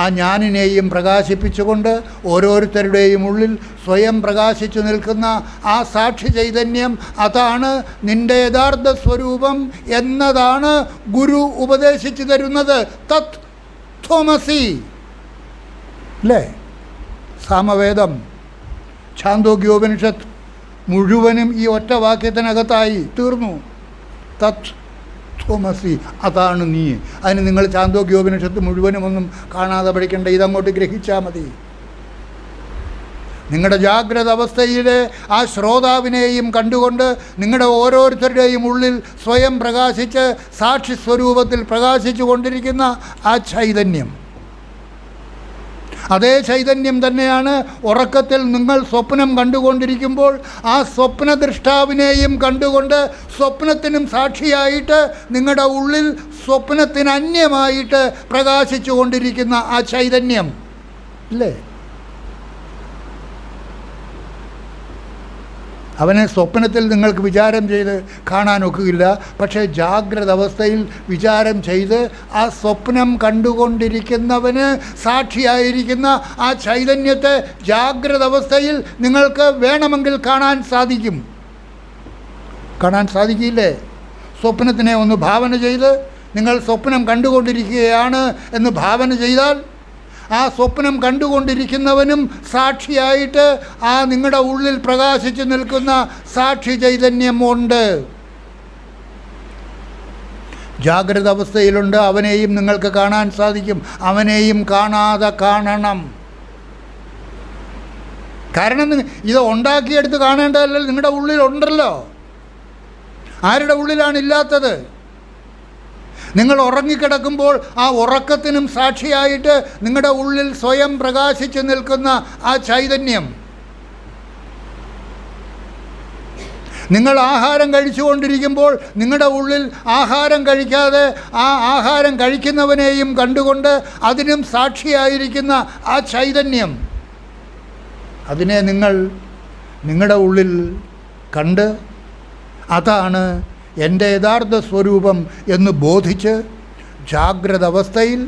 ആ ഞാനിനെയും പ്രകാശിപ്പിച്ചുകൊണ്ട് ഓരോരുത്തരുടെയും ഉള്ളിൽ സ്വയം പ്രകാശിച്ചു നിൽക്കുന്ന ആ സാക്ഷി ചൈതന്യം, അതാണ് നിൻ്റെ യഥാർത്ഥ സ്വരൂപം എന്നതാണ് ഗുരു ഉപദേശിച്ചു തരുന്നത്. തത് ത്വമസി അല്ലേ? സാമവേദം, ഛാന്തോഗ്യോപനിഷത്ത് മുഴുവനും ഈ ഒറ്റ വാക്യത്തിനകത്തായി തീർന്നു. തത് ത്വമസി, അതാണ് നീ. അതിന് നിങ്ങൾ ഛാന്തോഗ്യോപനിഷത്ത് മുഴുവനും ഒന്നും കാണാതെ പഠിക്കേണ്ട, ഇതങ്ങോട്ട് ഗ്രഹിച്ചാൽ മതി. നിങ്ങളുടെ ജാഗ്രത അവസ്ഥയിലെ ആ ശ്രോതാവിനെയും കണ്ടുകൊണ്ട് നിങ്ങളുടെ ഓരോരുത്തരുടെയും ഉള്ളിൽ സ്വയം പ്രകാശിച്ച് സാക്ഷി സ്വരൂപത്തിൽ പ്രകാശിച്ചു കൊണ്ടിരിക്കുന്ന ആ ചൈതന്യം, അതേ ചൈതന്യം തന്നെയാണ് ഉറക്കത്തിൽ നിങ്ങൾ സ്വപ്നം കണ്ടുകൊണ്ടിരിക്കുമ്പോൾ ആ സ്വപ്നദൃഷ്ടാവിനെയും കണ്ടുകൊണ്ട് സ്വപ്നത്തിനും സാക്ഷിയായിട്ട് നിങ്ങളുടെ ഉള്ളിൽ സ്വപ്നത്തിനന്യമായിട്ട് പ്രകാശിച്ചു കൊണ്ടിരിക്കുന്ന ആ ചൈതന്യം അല്ലേ? അവനെ സ്വപ്നത്തിൽ നിങ്ങൾക്ക് വിചാരം ചെയ്ത് കാണാനൊക്കില്ല. പക്ഷേ ജാഗ്രത അവസ്ഥയിൽ വിചാരം ചെയ്ത് ആ സ്വപ്നം കണ്ടുകൊണ്ടിരിക്കുന്നവന് സാക്ഷിയായിരിക്കുന്ന ആ ചൈതന്യത്തെ ജാഗ്രത അവസ്ഥയിൽ നിങ്ങൾക്ക് വേണമെങ്കിൽ കാണാൻ സാധിക്കും. കാണാൻ സാധിക്കില്ലേ? സ്വപ്നത്തിനെ ഒന്ന് ഭാവന ചെയ്ത് നിങ്ങൾ സ്വപ്നം കണ്ടുകൊണ്ടിരിക്കുകയാണ് എന്ന് ഭാവന ചെയ്താൽ ആ സ്വപ്നം കണ്ടുകൊണ്ടിരിക്കുന്നവനും സാക്ഷിയായിട്ട് ആ നിങ്ങളുടെ ഉള്ളിൽ പ്രകാശിച്ചു നിൽക്കുന്ന സാക്ഷി ചൈതന്യമുണ്ട്. ജാഗ്രത അവസ്ഥയിലുണ്ട്, അവനെയും നിങ്ങൾക്ക് കാണാൻ സാധിക്കും. അവനെയും കാണാതെ കാണണം. കാരണം ഇത് ഉണ്ടാക്കിയെടുത്ത് കാണേണ്ടതല്ല, നിങ്ങളുടെ ഉള്ളിലുണ്ടല്ലോ. ആരുടെ ഉള്ളിലാണ് ഇല്ലാത്തത്? നിങ്ങൾ ഉറങ്ങിക്കിടക്കുമ്പോൾ ആ ഉറക്കത്തിനും സാക്ഷിയായിട്ട് നിങ്ങളുടെ ഉള്ളിൽ സ്വയം പ്രകാശിച്ചു നിൽക്കുന്ന ആ ചൈതന്യം. നിങ്ങൾ ആഹാരം കഴിച്ചുകൊണ്ടിരിക്കുമ്പോൾ നിങ്ങളുടെ ഉള്ളിൽ ആഹാരം കഴിക്കാതെ ആ ആഹാരം കഴിക്കുന്നവനെയും കണ്ടുകൊണ്ട് അതിനും സാക്ഷിയായിരിക്കുന്ന ആ ചൈതന്യം, അതിനെ നിങ്ങൾ നിങ്ങളുടെ ഉള്ളിൽ കണ്ട് അതാണ് എൻ്റെ യഥാർത്ഥ സ്വരൂപം എന്ന് ബോധിച്ച് ജാഗ്രത അവസ്ഥയിൽ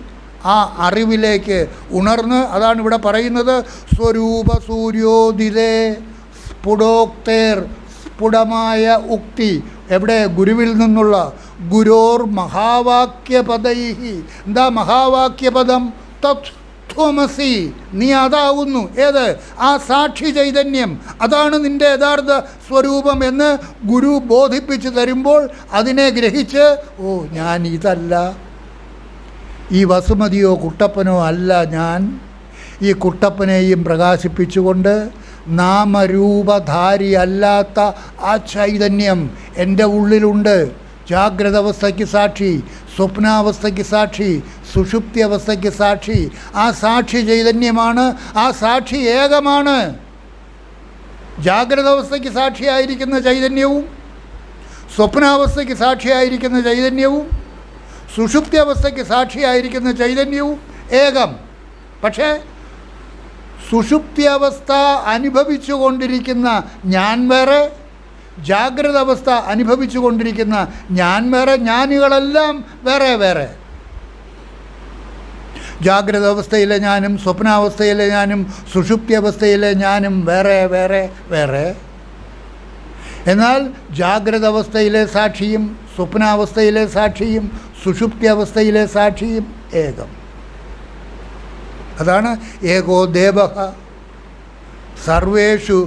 ആ അറിവിലേക്ക് ഉണർന്ന്, അതാണ് ഇവിടെ പറയുന്നത്, സ്വരൂപ സൂര്യോദിതേ സ്ഫുടോക്തേർ, സ്ഫുടമായ ഉക്തി. എവിടെ? ഗുരുവിൽ നിന്നുള്ള. ഗുരോർ മഹാവാക്യപദൈഹി. എന്താ മഹാവാക്യപദം? തത് ത്വമസി, നീ അതാവുന്നു. ഏത്? ആ സാക്ഷി ചൈതന്യം, അതാണ് നിൻ്റെ യഥാർത്ഥ സ്വരൂപം എന്ന് ഗുരു ബോധിപ്പിച്ചു തരുമ്പോൾ അതിനെ ഗ്രഹിച്ച്, ഓ ഞാൻ ഇതല്ല, ഈ വസുമതിയോ കുട്ടപ്പനോ അല്ല ഞാൻ. ഈ കുട്ടപ്പനെയും പ്രകാശിപ്പിച്ചുകൊണ്ട് നാമരൂപധാരി അല്ലാത്ത ആ ചൈതന്യം എൻ്റെ ഉള്ളിലുണ്ട്. ജാഗ്രത അവസ്ഥയ്ക്ക് സാക്ഷി, സ്വപ്നാവസ്ഥയ്ക്ക് സാക്ഷി, സുഷുപ്തി അവസ്ഥയ്ക്ക് സാക്ഷി. ആ സാക്ഷി ചൈതന്യമാണ്. ആ സാക്ഷി ഏകമാണ്. ജാഗ്രത അവസ്ഥയ്ക്ക് സാക്ഷിയായിരിക്കുന്ന ചൈതന്യവും സ്വപ്നാവസ്ഥയ്ക്ക് സാക്ഷിയായിരിക്കുന്ന ചൈതന്യവും സുഷുപ്തി അവസ്ഥയ്ക്ക് സാക്ഷിയായിരിക്കുന്ന ചൈതന്യവും ഏകം. പക്ഷേ സുഷുപ്തി അവസ്ഥ അനുഭവിച്ചു കൊണ്ടിരിക്കുന്ന ഞാൻ വേറെ, ജാഗ്രത അവസ്ഥ അനുഭവിച്ചു കൊണ്ടിരിക്കുന്ന ഞാൻ വേറെ, ജ്ഞാനികളെല്ലാം വേറെ വേറെ. ജാഗ്രത അവസ്ഥയിലെ ഞാനും സ്വപ്നാവസ്ഥയിലെ ഞാനും സുഷുപ്തി അവസ്ഥയിലെ ഞാനും വേറെ വേറെ വേറെ. എന്നാൽ ജാഗ്രത അവസ്ഥയിലെ സാക്ഷിയും സ്വപ്നാവസ്ഥയിലെ സാക്ഷിയും സുഷുപ്തി അവസ്ഥയിലെ സാക്ഷിയും ഏകം. അതാണ് ഏകോ ദേവഃ സർവേഷു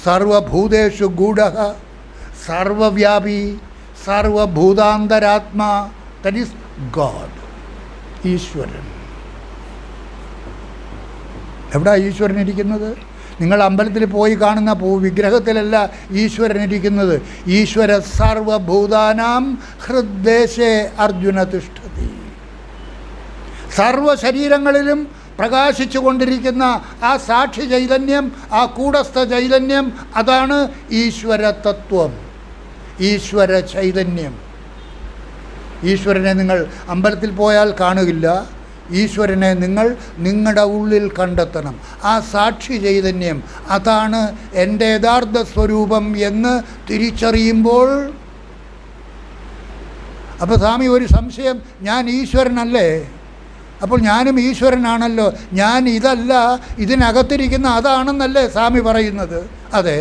സർവഭൂതേഷു ഗൂഢഃ സർവവ്യാപി സർവഭൂതാന്തരാത്മാ. ദാറ്റ് ഈസ് ഗോഡ്, ഈശ്വരൻ. എവിടാ ഈശ്വരൻ ഇരിക്കുന്നത്? നിങ്ങൾ അമ്പലത്തിൽ പോയി കാണുന്ന വിഗ്രഹത്തിലല്ല ഈശ്വരൻ ഇരിക്കുന്നത്. ഈശ്വര സർവഭൂതാനാം ഹൃദ്ദേശേ അർജുന തിഷ്ഠതി. സർവ ശരീരങ്ങളിലും പ്രകാശിച്ചു കൊണ്ടിരിക്കുന്ന ആ സാക്ഷി ചൈതന്യം, ആ കൂടസ്ഥ ചൈതന്യം, അതാണ് ഈശ്വരതത്വം, ഈശ്വര ചൈതന്യം. ഈശ്വരനെ നിങ്ങൾ അമ്പലത്തിൽ പോയാൽ കാണുകയില്ല. ഈശ്വരനെ നിങ്ങൾ നിങ്ങളുടെ ഉള്ളിൽ കണ്ടെത്തണം. ആ സാക്ഷി ചൈതന്യം, അതാണ് എൻ്റെ യഥാർത്ഥ സ്വരൂപം എന്ന് തിരിച്ചറിയുമ്പോൾ, അപ്പോൾ സ്വാമി ഒരു സംശയം, ഞാൻ ഈശ്വരനല്ലേ? അപ്പോൾ ഞാനും ഈശ്വരനാണല്ലോ, ഞാൻ ഇതല്ല, ഇതിനകത്തിരിക്കുന്ന അതാണെന്നല്ലേ സ്വാമി പറയുന്നത്? അതെ,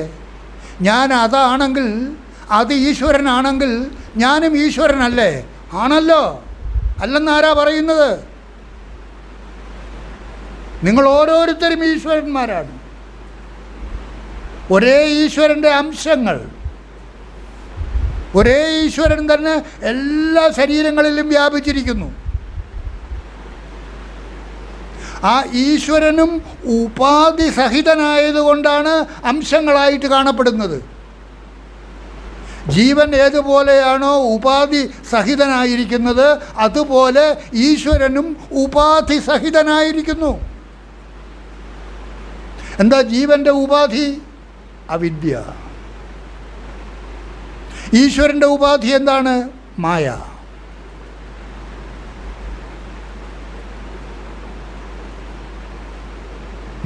ഞാൻ അതാണെങ്കിൽ, അത് ഈശ്വരനാണെങ്കിൽ ഞാനും ഈശ്വരനല്ലേ? ആണല്ലോ. അല്ലെന്നാരാ പറയുന്നത്? നിങ്ങൾ ഓരോരുത്തരും ഈശ്വരന്മാരാണ്. ഒരേ ഈശ്വരൻ്റെ അംശങ്ങൾ, ഒരേ ഈശ്വരൻ തന്നെ എല്ലാ ശരീരങ്ങളിലും വ്യാപിച്ചിരിക്കുന്നു. ആ ഈശ്വരനും ഉപാധി സഹിതനായതുകൊണ്ടാണ് അംശങ്ങളായിട്ട് കാണപ്പെടുന്നത്. ജീവൻ ഏതുപോലെയാണോ ഉപാധി സഹിതനായിരിക്കുന്നത്, അതുപോലെ ഈശ്വരനും ഉപാധി സഹിതനായിരിക്കുന്നു. എന്താ ജീവൻ്റെ ഉപാധി? അവിദ്യ. ഈശ്വരൻ്റെ ഉപാധി എന്താണ്? മായ.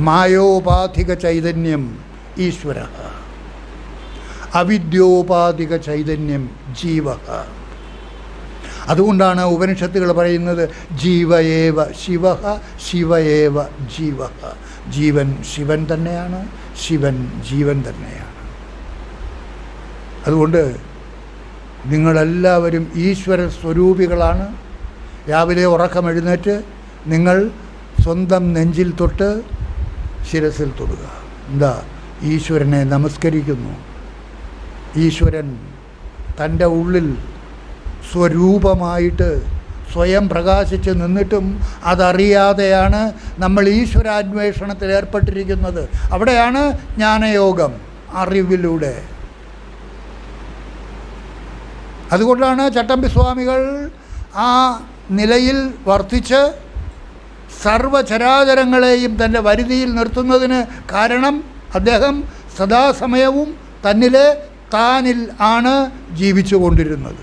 മായോപാധിക ചൈതന്യം ഈശ്വര, അവിദ്യോപാധിക ചൈതന്യം ജീവ. അതുകൊണ്ടാണ് ഉപനിഷത്തുകൾ പറയുന്നത് ജീവയേവ ശിവ, ശിവയേവ ജീവ. ജീവൻ ശിവൻ തന്നെയാണ്, ശിവൻ ജീവൻ തന്നെയാണ്. അതുകൊണ്ട് നിങ്ങളെല്ലാവരും ഈശ്വര സ്വരൂപികളാണ്. രാവിലെ ഉറക്കമെഴുന്നേറ്റ് നിങ്ങൾ സ്വന്തം നെഞ്ചിൽ തൊട്ട് ശിരസിൽ തൊടുക. എന്താ? ഈശ്വരനെ നമസ്കരിക്കുന്നു. ഈശ്വരൻ തൻ്റെ ഉള്ളിൽ സ്വരൂപമായിട്ട് സ്വയം പ്രകാശിച്ച് നിന്നിട്ടും അതറിയാതെയാണ് നമ്മൾ ഈശ്വരാന്വേഷണത്തിൽ ഏർപ്പെട്ടിരിക്കുന്നത്. അവിടെയാണ് ജ്ഞാനയോഗം, അറിവിലൂടെ. അതുകൊണ്ടാണ് ചട്ടമ്പിസ്വാമികൾ ആ നിലയിൽ വർത്തിച്ച് സർവചരാചരങ്ങളെയും തൻ്റെ വരുതിയിൽ നിർത്തുന്നതിന് കാരണം അദ്ദേഹം സദാസമയവും തന്നിലെ താനിൽ ആണ് ജീവിച്ചു കൊണ്ടിരുന്നത്.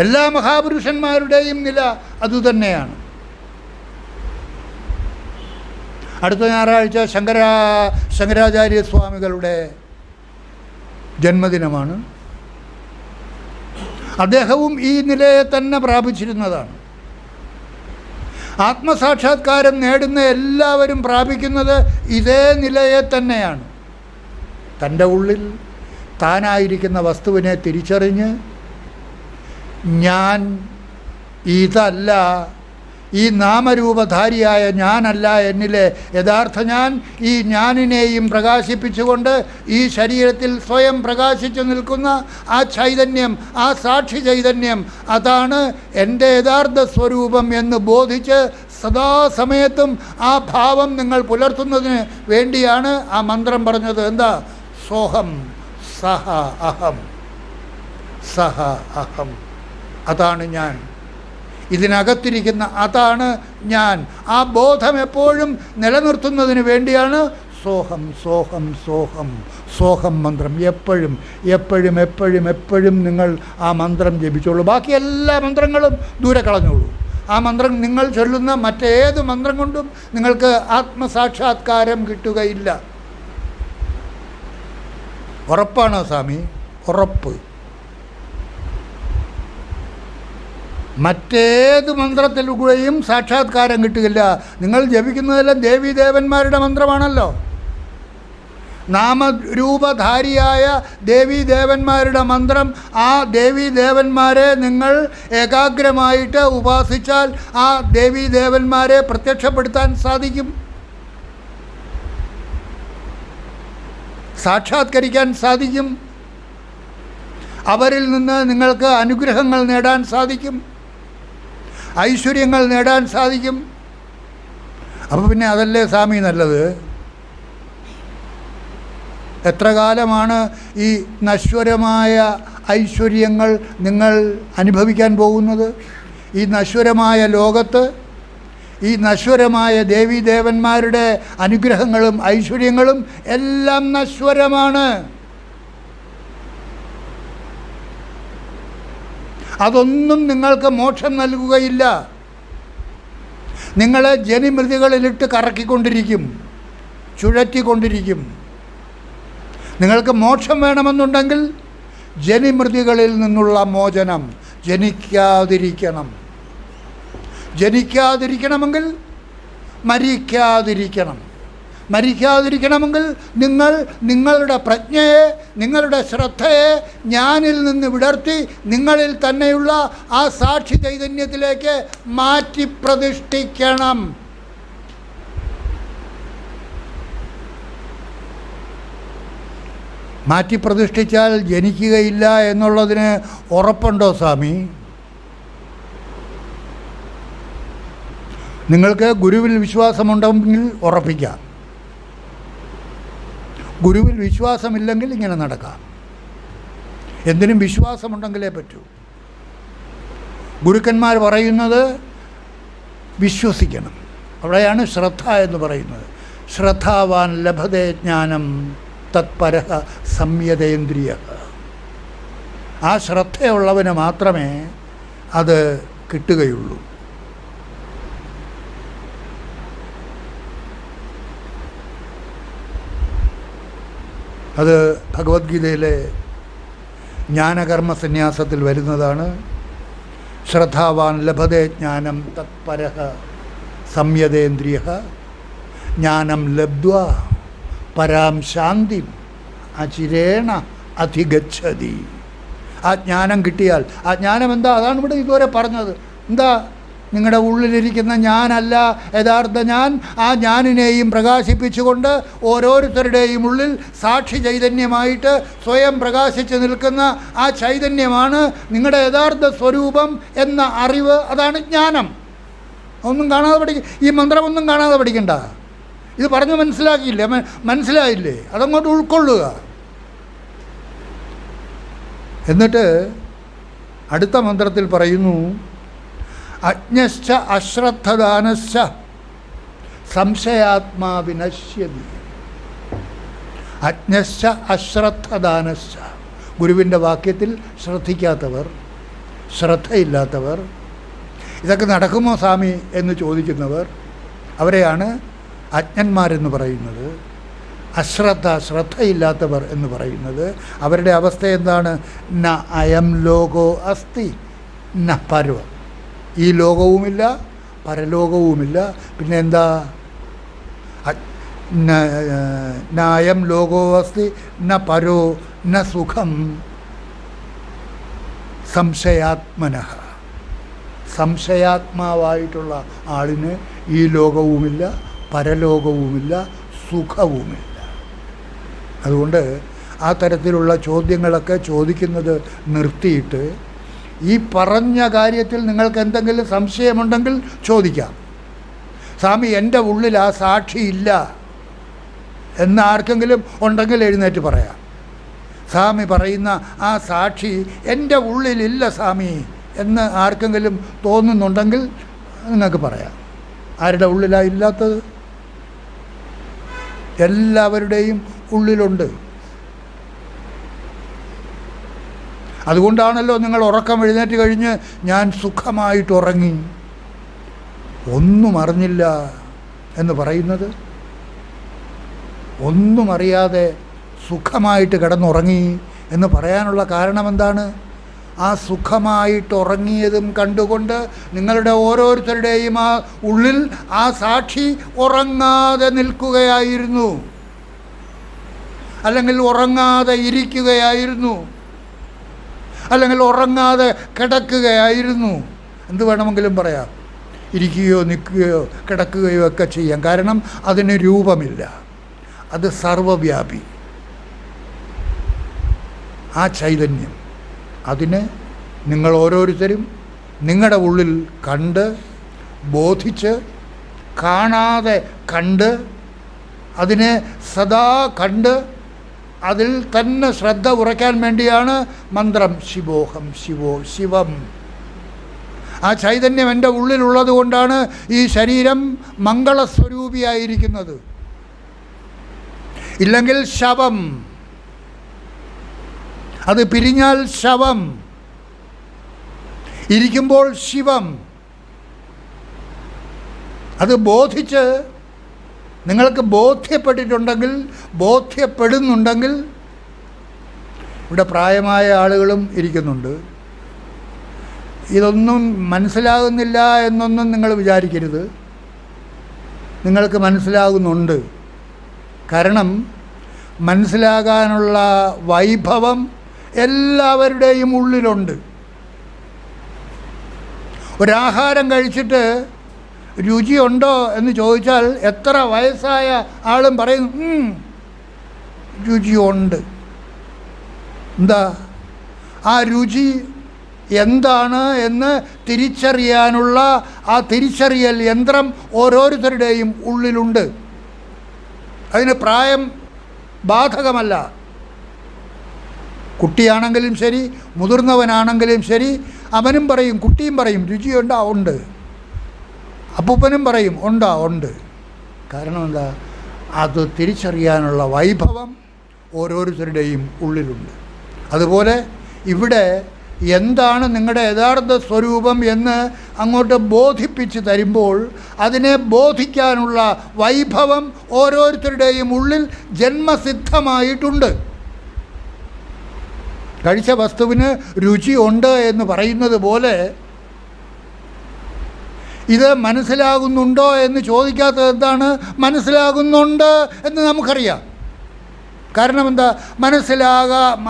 എല്ലാ മഹാപുരുഷന്മാരുടെയും നില അതുതന്നെയാണ്. അടുത്ത ഞായറാഴ്ച ശങ്കരാചാര്യസ്വാമികളുടെ ജന്മദിനമാണ്. അദ്ദേഹവും ഈ നിലയെ തന്നെ പ്രാപിച്ചിരുന്നതാണ്. ആത്മസാക്ഷാത്കാരം നേടുന്ന എല്ലാവരും പ്രാപിക്കുന്നത് ഇതേ നിലയെ തന്നെയാണ്. തൻ്റെ ഉള്ളിൽ താനായിരിക്കുന്ന വസ്തുവിനെ തിരിച്ചറിഞ്ഞ് ഞാൻ ഇതല്ല, ഈ നാമരൂപധാരിയായ ഞാനല്ല എന്നിലെ യഥാർത്ഥ ഞാൻ, ഈ ഞാനിനെയും പ്രകാശിപ്പിച്ചുകൊണ്ട് ഈ ശരീരത്തിൽ സ്വയം പ്രകാശിച്ചു നിൽക്കുന്ന ആ ചൈതന്യം, ആ സാക്ഷി ചൈതന്യം, അതാണ് എൻ്റെ യഥാർത്ഥ സ്വരൂപം എന്ന് ബോധിച്ച് സദാസമയത്തും ആ ഭാവം നിങ്ങൾ പുലർത്തുന്നതിന് വേണ്ടിയാണ് ആ മന്ത്രം പറഞ്ഞത്. എന്താ? സോഹം സഹ അഹം, സഹ അഹം, അതാണ് ഞാൻ, ഇതിനകത്തിരിക്കുന്ന അതാണ് ഞാൻ. ആ ബോധം എപ്പോഴും നിലനിർത്തുന്നതിന് വേണ്ടിയാണ് സോഹം സോഹം സോഹം സോഹം മന്ത്രം. എപ്പോഴും എപ്പോഴും എപ്പോഴും എപ്പോഴും നിങ്ങൾ ആ മന്ത്രം ജപിച്ചോളൂ. ബാക്കി എല്ലാ മന്ത്രങ്ങളും ദൂരെ കളഞ്ഞോളൂ. ആ മന്ത്രം നിങ്ങൾ ചൊല്ലുന്ന മറ്റേത് മന്ത്രം കൊണ്ടും നിങ്ങൾക്ക് ആത്മസാക്ഷാത്കാരം കിട്ടുകയില്ല. ഉറപ്പാണോ സ്വാമി? ഉറപ്പ്. മറ്റേത് മന്ത്രത്തിലൂടെയും സാക്ഷാത്കാരം കിട്ടുകയില്ല. നിങ്ങൾ ജപിക്കുന്നതെല്ലാം ദേവീദേവന്മാരുടെ മന്ത്രമാണല്ലോ. നാമരൂപധാരിയായ ദേവീദേവന്മാരുടെ മന്ത്രം. ആ ദേവീദേവന്മാരെ നിങ്ങൾ ഏകാഗ്രമായിട്ട് ഉപാസിച്ചാൽ ആ ദേവീദേവന്മാരെ പ്രത്യക്ഷപ്പെടുത്താൻ സാധിക്കും, സാക്ഷാത്കരിക്കാൻ സാധിക്കും. അവരിൽ നിന്ന് നിങ്ങൾക്ക് അനുഗ്രഹങ്ങൾ നേടാൻ സാധിക്കും, ഐശ്വര്യങ്ങൾ നേടാൻ സാധിക്കും. അപ്പോൾ പിന്നെ അതല്ലേ സ്വാമി നല്ലത്? എത്ര കാലമാണ് ഈ നശ്വരമായ ഐശ്വര്യങ്ങൾ നിങ്ങൾ അനുഭവിക്കാൻ പോകുന്നത്? ഈ നശ്വരമായ ലോകത്ത് ഈ നശ്വരമായ ദേവീദേവന്മാരുടെ അനുഗ്രഹങ്ങളും ഐശ്വര്യങ്ങളും എല്ലാം നശ്വരമാണ്. അതൊന്നും നിങ്ങൾക്ക് മോക്ഷം നൽകുകയില്ല. നിങ്ങളെ ജനിമൃതികളിലിട്ട് കറക്കിക്കൊണ്ടിരിക്കും, ചുഴറ്റിക്കൊണ്ടിരിക്കും. നിങ്ങൾക്ക് മോക്ഷം വേണമെന്നുണ്ടെങ്കിൽ ജനിമൃതികളിൽ നിന്നുള്ള മോചനം, ജനിക്കാതിരിക്കണമെങ്കിൽ മരിക്കാതിരിക്കണമെങ്കിൽ നിങ്ങൾ നിങ്ങളുടെ പ്രജ്ഞയെ, നിങ്ങളുടെ ശ്രദ്ധയെ ഞാനിൽ നിന്ന് വിടർത്തി നിങ്ങളിൽ തന്നെയുള്ള ആ സാക്ഷി ചൈതന്യത്തിലേക്ക് മാറ്റി പ്രതിഷ്ഠിക്കണം. മാറ്റി പ്രതിഷ്ഠിച്ചാൽ ജനിക്കുകയില്ല എന്നുള്ളതിന് ഉറപ്പുണ്ടോ സ്വാമി? നിങ്ങൾക്ക് ഗുരുവിൽ വിശ്വാസമുണ്ടെങ്കിൽ ഉറപ്പിക്കാം. ഗുരുവിൽ വിശ്വാസമില്ലെങ്കിൽ ഇങ്ങനെ നടക്കാം. എന്തിനും വിശ്വാസമുണ്ടെങ്കിലേ പറ്റൂ. ഗുരുക്കന്മാർ പറയുന്നത് വിശ്വസിക്കണം. അവിടെയാണ് ശ്രദ്ധ എന്ന് പറയുന്നത്. ശ്രദ്ധാവാൻ ലഭതേ ജ്ഞാനം തത്പരഃ സംയതേന്ദ്രിയ. ആ ശ്രദ്ധയുള്ളവന് മാത്രമേ അത് കിട്ടുകയുള്ളൂ. അത് ഭഗവത്ഗീതയിലെ ജ്ഞാനകർമ്മ സന്യാസത്തിൽ വരുന്നതാണ്. ശ്രദ്ധാവാൻ ലഭതേ ജ്ഞാനം തത്പരഃ സംയതേന്ദ്രിയ. ജ്ഞാനം ലബ്ധ്വാ പരാം ശാന്തിം അചിരേണ അധിഗച്ഛതി. ആ ജ്ഞാനം കിട്ടിയാൽ, ആ ജ്ഞാനം എന്താ? അതാണ് ഇവിടെ ഇതുവരെ പറഞ്ഞത്. എന്താ? നിങ്ങളുടെ ഉള്ളിലിരിക്കുന്ന ഞാനല്ല യഥാർത്ഥ ഞാൻ. ആ ഞാനിനെയും പ്രകാശിപ്പിച്ചുകൊണ്ട് ഓരോരുത്തരുടെയും ഉള്ളിൽ സാക്ഷി ചൈതന്യമായിട്ട് സ്വയം പ്രകാശിച്ച് നിൽക്കുന്ന ആ ചൈതന്യമാണ് നിങ്ങളുടെ യഥാർത്ഥ സ്വരൂപം എന്ന അറിവ്. അതാണ് ജ്ഞാനം. ഒന്നും കാണാതെ ഈ മന്ത്രമൊന്നും കാണാതെ പഠിക്കണ്ട. ഇത് പറഞ്ഞ് മനസ്സിലായില്ലേ? അതങ്ങോട്ട് ഉൾക്കൊള്ളുക. എന്നിട്ട് അടുത്ത മന്ത്രത്തിൽ പറയുന്നു, അജ്ഞശ്ച അശ്രദ്ധദാനശ്ച സംശയാത്മാ വിനശ്യതി. അജ്ഞശ്ച അശ്രദ്ധദാനശ്ച. ഗുരുവിൻ്റെ വാക്യത്തിൽ ശ്രദ്ധിക്കാത്തവർ, ശ്രദ്ധയില്ലാത്തവർ, ഇതൊക്കെ നടക്കുമോ സ്വാമി എന്ന് ചോദിക്കുന്നവർ, അവരെയാണ് അജ്ഞന്മാരെന്ന് പറയുന്നത്. ശ്രദ്ധയില്ലാത്തവർ എന്ന് പറയുന്നത്. അവരുടെ അവസ്ഥ എന്താണ്? ന അയം ലോകോ അസ്തി ന പരോ. ഈ ലോകവുമില്ല, പരലോകവുമില്ല. പിന്നെ എന്താ? ന അയം ലോകോ അസ്തി ന പരോ ന സുഖം സംശയാത്മനഃ. സംശയാത്മാവായിട്ടുള്ള ആളിന് ഈ ലോകവുമില്ല, പരലോകവുമില്ല, സുഖവുമില്ല. അതുകൊണ്ട് ആ തരത്തിലുള്ള ചോദ്യങ്ങളൊക്കെ ചോദിക്കുന്നത് നിർത്തിയിട്ട് ഈ പറഞ്ഞ കാര്യത്തിൽ നിങ്ങൾക്ക് എന്തെങ്കിലും സംശയമുണ്ടെങ്കിൽ ചോദിക്കാം. സ്വാമി, എൻ്റെ ഉള്ളിൽ ആ സാക്ഷിയില്ല എന്ന് ആർക്കെങ്കിലും ഉണ്ടെങ്കിൽ എഴുന്നേറ്റ് പറയാം. സ്വാമി പറയുന്ന ആ സാക്ഷി എൻ്റെ ഉള്ളിലില്ല സ്വാമി എന്ന് ആർക്കെങ്കിലും തോന്നുന്നുണ്ടെങ്കിൽ നിങ്ങൾക്ക് പറയാം. ആരുടെ ഉള്ളിലാണ് ഇല്ലാത്തത്? എല്ലാവരുടെയും ഉള്ളിലുണ്ട്. അതുകൊണ്ടാണല്ലോ നിങ്ങൾ ഉറക്കം എഴുന്നേറ്റ് കഴിഞ്ഞ് ഞാൻ സുഖമായിട്ട് ഉറങ്ങി, ഒന്നും അറിഞ്ഞില്ല എന്ന് പറയുന്നത്. ഒന്നും അറിയാതെ സുഖമായിട്ട് കിടന്നുറങ്ങി എന്ന് പറയാനുള്ള കാരണം എന്താണ്? ആ സുഖമായിട്ട് ഉറങ്ങിയതും കണ്ടുകൊണ്ട് നിങ്ങളുടെ ഓരോരുത്തരുടെയും ആ ഉള്ളിൽ ആ സാക്ഷി ഉറങ്ങാതെ നിൽക്കുകയായിരുന്നു, അല്ലെങ്കിൽ ഉറങ്ങാതെ ഇരിക്കുകയായിരുന്നു, അല്ലെങ്കിൽ ഉറങ്ങാതെ കിടക്കുകയായിരുന്നു. എന്ത് വേണമെങ്കിലും പറയാം. ഇരിക്കുകയോ നിൽക്കുകയോ കിടക്കുകയോ ഒക്കെ ചെയ്യാം. കാരണം അതിന് രൂപമില്ല. അത് സർവവ്യാപി. ആ ചൈതന്യം, അതിനെ നിങ്ങൾ ഓരോരുത്തരും നിങ്ങളുടെ ഉള്ളിൽ കണ്ട്, ബോധിച്ച്, കാണാതെ കണ്ട്, അതിനെ സദാ കണ്ട് അതിൽ തന്നെ ശ്രദ്ധ ഉറയ്ക്കാൻ വേണ്ടിയാണ് മന്ത്രം ശിവോഹം ശിവോ ശിവം. ആ ചൈതന്യം എൻ്റെ ഉള്ളിലുള്ളത് കൊണ്ടാണ് ഈ ശരീരം മംഗളസ്വരൂപിയായിരിക്കുന്നത്. ഇല്ലെങ്കിൽ ശവം, അത് പിരിഞ്ഞാൽ ശവം, ഇരിക്കുമ്പോൾ ശിവം. അത് ബോധിച്ച് നിങ്ങൾക്ക് ബോധ്യപ്പെട്ടിട്ടുണ്ടെങ്കിൽ, ബോധ്യപ്പെടുന്നുണ്ടെങ്കിൽ, ഇവിടെ പ്രായമായ ആളുകളും ഇരിക്കുന്നുണ്ട്, ഇതൊന്നും മനസ്സിലാകുന്നില്ല എന്നൊന്നും നിങ്ങൾ വിചാരിക്കരുത്. നിങ്ങൾക്ക് മനസ്സിലാകുന്നുണ്ട്. കാരണം മനസ്സിലാകാനുള്ള വൈഭവം എല്ലാവരുടെയും ഉള്ളിലുണ്ട്. ഒരാഹാരം കഴിച്ചിട്ട് രുചിയുണ്ടോ എന്ന് ചോദിച്ചാൽ എത്ര വയസ്സായ ആളും പറയും രുചിയുണ്ട്. എന്താ ആ രുചി എന്താണ് എന്ന് തിരിച്ചറിയാനുള്ള ആ തിരിച്ചറിയൽ യന്ത്രം ഓരോരുത്തരുടെയും ഉള്ളിലുണ്ട്. അതിന് പ്രായം ബാധകമല്ല. കുട്ടിയാണെങ്കിലും ശരി, മുതിർന്നവനാണെങ്കിലും ശരി, അവനും പറയും, കുട്ടിയും പറയും രുചിയുണ്ടാ, ഉണ്ട്. അപ്പൂപ്പനും പറയും ഉണ്ടാ, ഉണ്ട്. കാരണം എന്താ? അത് തിരിച്ചറിയാനുള്ള വൈഭവം ഓരോരുത്തരുടെയും ഉള്ളിലുണ്ട്. അതുപോലെ ഇവിടെ എന്താണ് നിങ്ങളുടെ യഥാർത്ഥ സ്വരൂപം എന്ന് അങ്ങോട്ട് ബോധിപ്പിച്ച് തരുമ്പോൾ അതിനെ ബോധിക്കാനുള്ള വൈഭവം ഓരോരുത്തരുടെയും ഉള്ളിൽ ജന്മസിദ്ധമായിട്ടുണ്ട്. കഴിച്ച വസ്തുവിന് രുചിയുണ്ട് എന്ന് പറയുന്നത് പോലെ ഇത് മനസ്സിലാകുന്നുണ്ടോ എന്ന് ചോദിക്കാത്തത് എന്താണ്? മനസ്സിലാകുന്നുണ്ട് എന്ന് നമുക്കറിയാം. കാരണം എന്താ?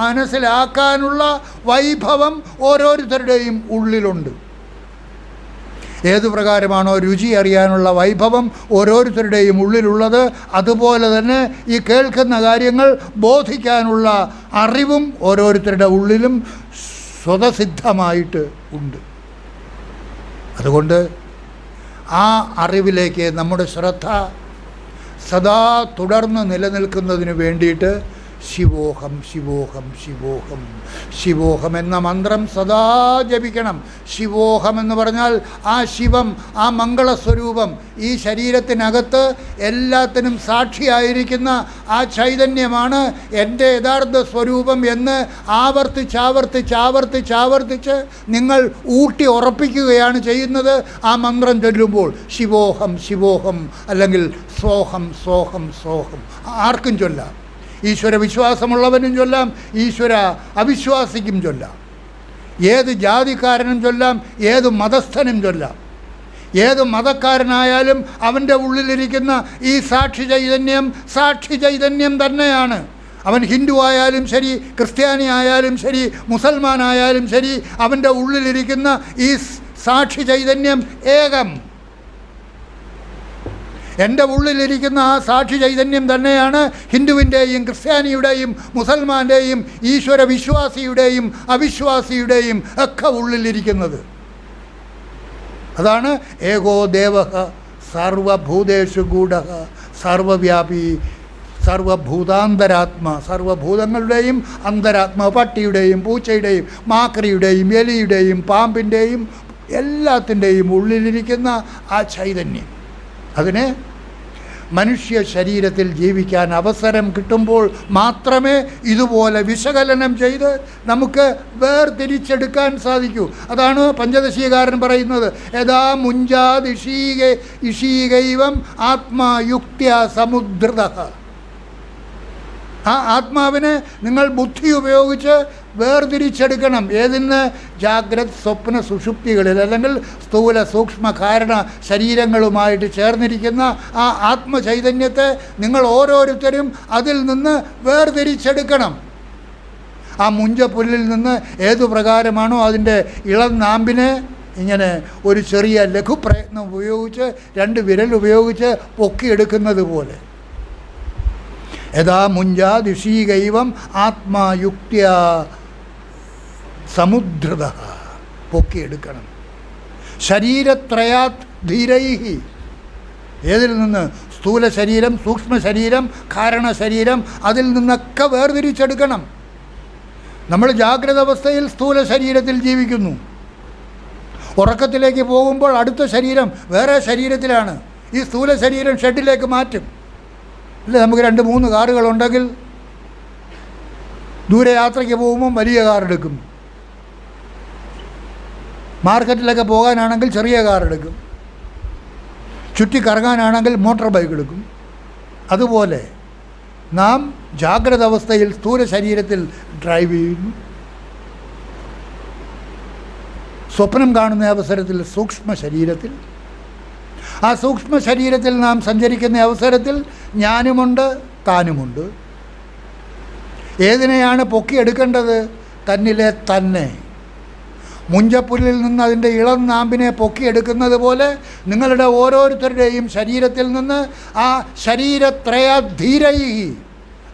മനസ്സിലാക്കാനുള്ള വൈഭവം ഓരോരുത്തരുടെയും ഉള്ളിലുണ്ട്. ഏതു പ്രകാരമാണോ രുചി അറിയാനുള്ള വൈഭവം ഓരോരുത്തരുടെയും ഉള്ളിലുള്ളത്, അതുപോലെ തന്നെ ഈ കേൾക്കുന്ന കാര്യങ്ങൾ ബോധിക്കാനുള്ള അറിവും ഓരോരുത്തരുടെ ഉള്ളിലും സ്വതസിദ്ധമായിട്ട് ഉണ്ട്. അതുകൊണ്ട് ആ അറിവിലേക്ക് നമ്മുടെ ശ്രദ്ധ സദാ തുടർന്ന് നിലനിൽക്കുന്നതിന് വേണ്ടിയിട്ട് ശിവോഹം ശിവോഹം ശിവോഹം ശിവോഹം എന്ന മന്ത്രം സദാ ജപിക്കണം. ശിവോഹം എന്ന് പറഞ്ഞാൽ ആ ശിവം, ആ മംഗളസ്വരൂപം, ഈ ശരീരത്തിനകത്ത് എല്ലാത്തിനും സാക്ഷിയായിരിക്കുന്ന ആ ചൈതന്യമാണ് എൻ്റെ യഥാർത്ഥ സ്വരൂപം എന്ന് ആവർത്തിച്ച് നിങ്ങൾ ഊട്ടി ഉറപ്പിക്കുകയാണ് ചെയ്യുന്നത് ആ മന്ത്രം ചൊല്ലുമ്പോൾ. ശിവോഹം ശിവോഹം അല്ലെങ്കിൽ സോഹം സോഹം സോഹം. ആർക്കും ചൊല്ലാം. ഈശ്വര വിശ്വാസമുള്ളവനും ചൊല്ലാം, ഈശ്വര അവിശ്വാസിക്കും ചൊല്ലാം, ഏത് ജാതിക്കാരനും ചൊല്ലാം, ഏത് മതസ്ഥനും ചൊല്ലാം. ഏത് മതക്കാരനായാലും അവൻ്റെ ഉള്ളിലിരിക്കുന്ന ഈ സാക്ഷി ചൈതന്യം തന്നെയാണ്. അവൻ ഹിന്ദു ആയാലും ശരി, ക്രിസ്ത്യാനി ആയാലും ശരി, മുസൽമാനായാലും ശരി, അവൻ്റെ ഉള്ളിലിരിക്കുന്ന ഈ സാക്ഷി ചൈതന്യം ഏകം. എൻ്റെ ഉള്ളിലിരിക്കുന്ന ആ സാക്ഷി ചൈതന്യം തന്നെയാണ് ഹിന്ദുവിൻ്റെയും ക്രിസ്ത്യാനിയുടെയും മുസൽമാൻ്റെയും ഈശ്വര വിശ്വാസിയുടെയും അവിശ്വാസിയുടെയും ഒക്കെ ഉള്ളിലിരിക്കുന്നത്. അതാണ് ഏകോ ദേവഃ സർവഭൂതേഷു ഗൂഢഃ സർവവ്യാപി സർവഭൂതാന്തരാത്മ. സർവഭൂതങ്ങളുടെയും അന്തരാത്മ. പട്ടിയുടെയും പൂച്ചയുടെയും മാക്രിയുടെയും എലിയുടെയും പാമ്പിൻ്റെയും എല്ലാത്തിൻ്റെയും ഉള്ളിലിരിക്കുന്ന ആ ചൈതന്യം, അതിനെ മനുഷ്യ ശരീരത്തിൽ ജീവിക്കാൻ അവസരം കിട്ടുമ്പോൾ മാത്രമേ ഇതുപോലെ വിശകലനം ചെയ്ത് നമുക്ക് വേർതിരിച്ചെടുക്കാൻ സാധിക്കൂ. അതാണ് പഞ്ചദശീകാരൻ പറയുന്നത്, യഥാ മുഞ്ചാദിഷീകൈവം ആത്മാ യുക്ത്യാ സമുദ്രതഃ. ആ ആത്മാവിനെ നിങ്ങൾ ബുദ്ധി ഉപയോഗിച്ച് വേർതിരിച്ചെടുക്കണം. ഏതിന്? ജാഗ്രത് സ്വപ്ന സുഷുപ്തികളിൽ, അല്ലെങ്കിൽ സ്ഥൂല സൂക്ഷ്മ കാരണ ശരീരങ്ങളുമായിട്ട് ചേർന്നിരിക്കുന്ന ആ ആത്മചൈതന്യത്തെ നിങ്ങൾ ഓരോരുത്തരും അതിൽ നിന്ന് വേർതിരിച്ചെടുക്കണം. ആ മുഞ്ചപ്പുല്ലിൽ നിന്ന് ഏതു പ്രകാരമാണോ അതിൻ്റെ ഇളം നാമ്പിനെ ഇങ്ങനെ ഒരു ചെറിയ ലഘുപ്രയത്നം ഉപയോഗിച്ച് 2 വിരൽ ഉപയോഗിച്ച് പൊക്കിയെടുക്കുന്നത് പോലെ, യഥാ മുഞ്ചാദിഷീകൈവം ആത്മാ യുക്ത്യാ സമുദ്രതഃ. പൊക്കിയെടുക്കണം. ശരീരത്രയാത് ധീരൈഹി. ഏതിൽ നിന്ന്? സ്ഥൂല ശരീരം, സൂക്ഷ്മ ശരീരം, കാരണ ശരീരം, അതിൽ നിന്നൊക്കെ വേർതിരിച്ചെടുക്കണം. നമ്മൾ ജാഗ്രത അവസ്ഥയിൽ സ്ഥൂല ശരീരത്തിൽ ജീവിക്കുന്നു. ഉറക്കത്തിലേക്ക് പോകുമ്പോൾ അടുത്ത ശരീരം വേറെ ശരീരത്തിലാണ്. ഈ സ്ഥൂല ശരീരം ഷെഡിലേക്ക് മാറ്റും. അല്ലേ, നമുക്ക് 2-3 കാറുകളുണ്ടെങ്കിൽ ദൂരെ യാത്രയ്ക്ക് പോകുമ്പം വലിയ കാർ എടുക്കും. മാർക്കറ്റിലൊക്കെ പോകാനാണെങ്കിൽ ചെറിയ കാർ എടുക്കും. ചുറ്റിക്കറങ്ങാനാണെങ്കിൽ മോട്ടോർ ബൈക്ക് എടുക്കും. അതുപോലെ നാം ജാഗ്രത അവസ്ഥയിൽ സ്ഥൂല ശരീരത്തിൽ ഡ്രൈവ് ചെയ്യുന്നു. സ്വപ്നം കാണുന്ന അവസരത്തിൽ സൂക്ഷ്മ ശരീരത്തിൽ, ആ സൂക്ഷ്മ ശരീരത്തിൽ നാം സഞ്ചരിക്കുന്ന അവസരത്തിൽ ഞാനുമുണ്ട്, താനുമുണ്ട്. ഏതിനെയാണ് പൊക്കിയെടുക്കേണ്ടത്? തന്നിലെ തന്നെ. മുഞ്ചപ്പുല്ലിൽ നിന്ന് അതിൻ്റെ ഇളം നാമ്പിനെ പൊക്കിയെടുക്കുന്നത് പോലെ നിങ്ങളുടെ ഓരോരുത്തരുടെയും ശരീരത്തിൽ നിന്ന് ആ ശരീരത്രയധീരൈ,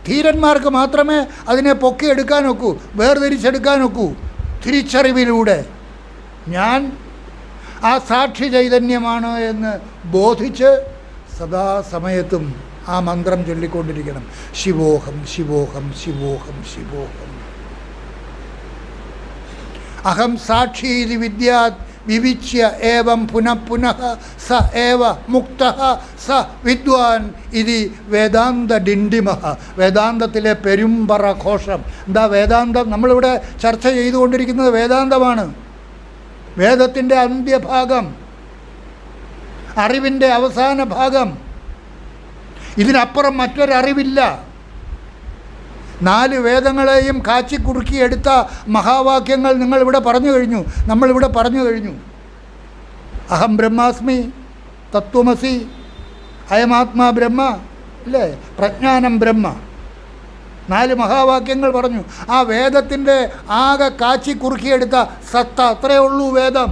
ധീരന്മാർക്ക് മാത്രമേ അതിനെ പൊക്കിയെടുക്കാനൊക്കൂ, വേർതിരിച്ചെടുക്കാനൊക്കൂ. തിരിച്ചറിവിലൂടെ ഞാൻ ആ സാക്ഷി ചൈതന്യമാണ് എന്ന് ബോധിച്ച് സദാസമയത്തും ആ മന്ത്രം ചൊല്ലിക്കൊണ്ടിരിക്കണം. ശിവോഹം ശിവോഹം ശിവോഹം ശിവോഹം. അഹം സാക്ഷീതി വിദ്യാത് വിവിച്യ ഏവം പുനഃ പുനഃ സ ഏവ മുക്തഃ സ വിദ്വാൻ ഇതി വേദാന്ത ഡിണ്ടിമഃ. വേദാന്തത്തിലെ പെരുമ്പറ ഘോഷം. എന്താ വേദാന്തം? നമ്മളിവിടെ ചർച്ച ചെയ്തുകൊണ്ടിരിക്കുന്നത് വേദാന്തമാണ്. വേദത്തിൻ്റെ അന്ത്യഭാഗം, അറിവിൻ്റെ അവസാന ഭാഗം. ഇതിനപ്പുറം മറ്റൊരറിവില്ല. 4 വേദങ്ങളെയും കാച്ചിക്കുറുക്കിയെടുത്ത മഹാവാക്യങ്ങൾ നിങ്ങളിവിടെ പറഞ്ഞു കഴിഞ്ഞു, നമ്മളിവിടെ പറഞ്ഞു കഴിഞ്ഞു. അഹം ബ്രഹ്മാസ്മി, തത്വമസി, അയമാത്മാ ബ്രഹ്മ, അല്ലേ, പ്രജ്ഞാനം ബ്രഹ്മ. 4 മഹാവാക്യങ്ങൾ പറഞ്ഞു. ആ വേദത്തിൻ്റെ ആകെ കാച്ചിക്കുറുക്കിയെടുത്ത സത്ത, അത്രയേ ഉള്ളൂ വേദം.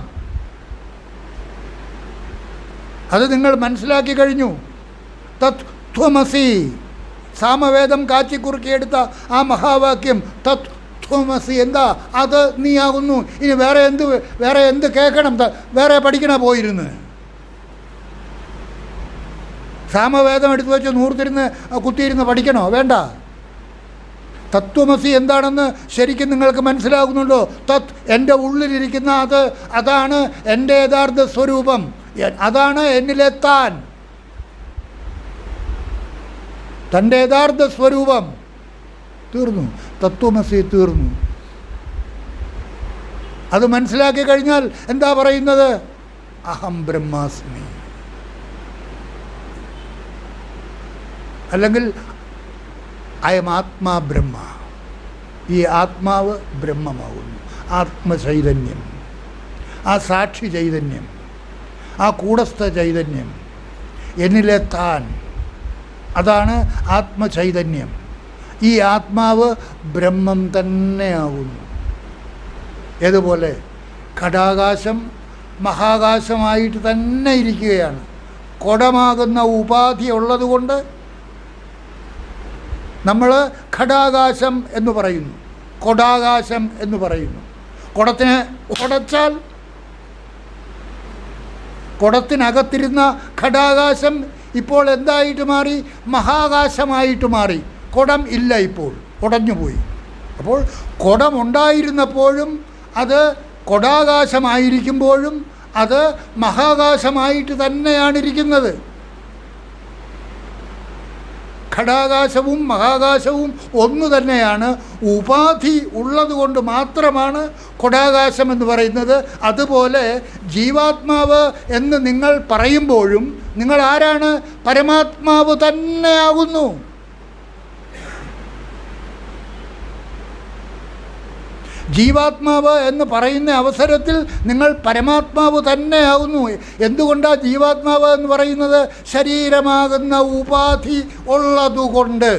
അത് നിങ്ങൾ മനസ്സിലാക്കി കഴിഞ്ഞു. തത്വമസി, സാമവേദം കാച്ചിക്കുറുക്കിയെടുത്ത ആ മഹാവാക്യം തത്വമസി. എന്താ? അത് നീയാകുന്നു. ഇനി വേറെ എന്ത് കേൾക്കണം? വേറെ പഠിക്കണ പോയിരുന്ന് സാമവേദം എടുത്തു വെച്ച് നൂർത്തിരുന്ന് കുത്തിയിരുന്ന് പഠിക്കണോ? വേണ്ട. തത്വമസി എന്താണെന്ന് ശരിക്കും നിങ്ങൾക്ക് മനസ്സിലാകുന്നുണ്ടോ? തത്, എൻ്റെ ഉള്ളിലിരിക്കുന്ന അതാണ് എൻ്റെ യഥാർത്ഥ സ്വരൂപം, അതാണ് എന്നിലെ താൻ, തൻ്റെ യഥാർത്ഥ സ്വരൂപം. തീർന്നു, തത്വമസി തീർന്നു. അത് മനസ്സിലാക്കി കഴിഞ്ഞാൽ എന്താ പറയുന്നത്? അഹം ബ്രഹ്മാസ്മി. അല്ലെങ്കിൽ അയം ആത്മാ ബ്രഹ്മ. ഈ ആത്മാവ് ബ്രഹ്മമാകുന്നു. ആത്മചൈതന്യം, ആ സാക്ഷി ചൈതന്യം, ആ കൂടസ്ഥ ചൈതന്യം, എന്നിലെ താൻ, അതാണ് ആത്മചൈതന്യം. ഈ ആത്മാവ് ബ്രഹ്മം തന്നെയാകുന്നു. ഏതുപോലെ ഘടാകാശം മഹാകാശമായിട്ട് തന്നെ ഇരിക്കുകയാണ്. കുടമാകുന്ന ഉപാധി ഉള്ളതുകൊണ്ട് നമ്മൾ ഘടാകാശം എന്ന് പറയുന്നു, കൊടാകാശം എന്ന് പറയുന്നു. കുടത്തിനെ ഉടച്ചാൽ കുടത്തിനകത്തിരുന്ന ഘടാകാശം ഇപ്പോൾ എന്തായിട്ട് മാറി? മഹാകാശമായിട്ട് മാറി. കുടം ഇല്ല, ഇപ്പോൾ ഉടഞ്ഞുപോയി. അപ്പോൾ കുടമുണ്ടായിരുന്നപ്പോഴും അത് കൊടാകാശമായിരിക്കുമ്പോഴും അത് മഹാകാശമായിട്ട് തന്നെയാണ് ഇരിക്കുന്നത്. ഘടാകാശവും മഹാകാശവും ഒന്നു തന്നെയാണ്. ഉപാധി ഉള്ളതുകൊണ്ട് മാത്രമാണ് കൊടാകാശം എന്ന് പറയുന്നത്. അതുപോലെ ജീവാത്മാവ് എന്ന് നിങ്ങൾ പറയുമ്പോഴും നിങ്ങൾ ആരാണ്? പരമാത്മാവ് തന്നെയാകുന്നു. ജീവാത്മാവ് എന്ന് പറയുന്ന അവസരത്തിൽ നിങ്ങൾ പരമാത്മാവ് തന്നെയാകുന്നു. എന്തുകൊണ്ടാണ് ജീവാത്മാവ് എന്ന് പറയുന്നത്? ശരീരമാകുന്ന ഉപാധി ഉള്ളതുകൊണ്ട്.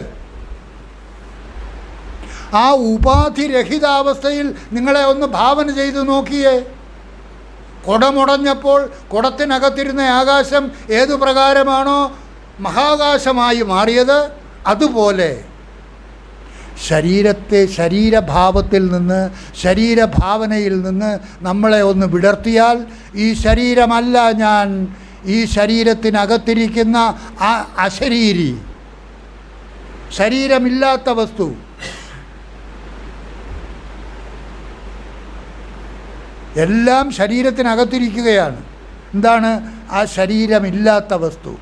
ആ ഉപാധിരഹിതാവസ്ഥയിൽ നിങ്ങളെ ഒന്ന് ഭാവന ചെയ്ത് നോക്കിയേ. കുടമുടഞ്ഞപ്പോൾ കുടത്തിനകത്തിരുന്ന ആകാശം ഏതു പ്രകാരമാണോ മഹാകാശമായി മാറിയത്, അതുപോലെ ശരീരഭാവത്തിൽ നിന്ന്, ശരീരഭാവനയിൽ നിന്ന് നമ്മളെ ഒന്ന് വിടർത്തിയാൽ ഈ ശരീരമല്ല ഞാൻ, ഈ ശരീരത്തിനകത്തിരിക്കുന്ന ആ അശരീരി, ശരീരമില്ലാത്ത വസ്തു, എല്ലാം ശരീരത്തിനകത്തിരിക്കുകയാണ്. എന്താണ് ആ ശരീരമില്ലാത്ത വസ്തു?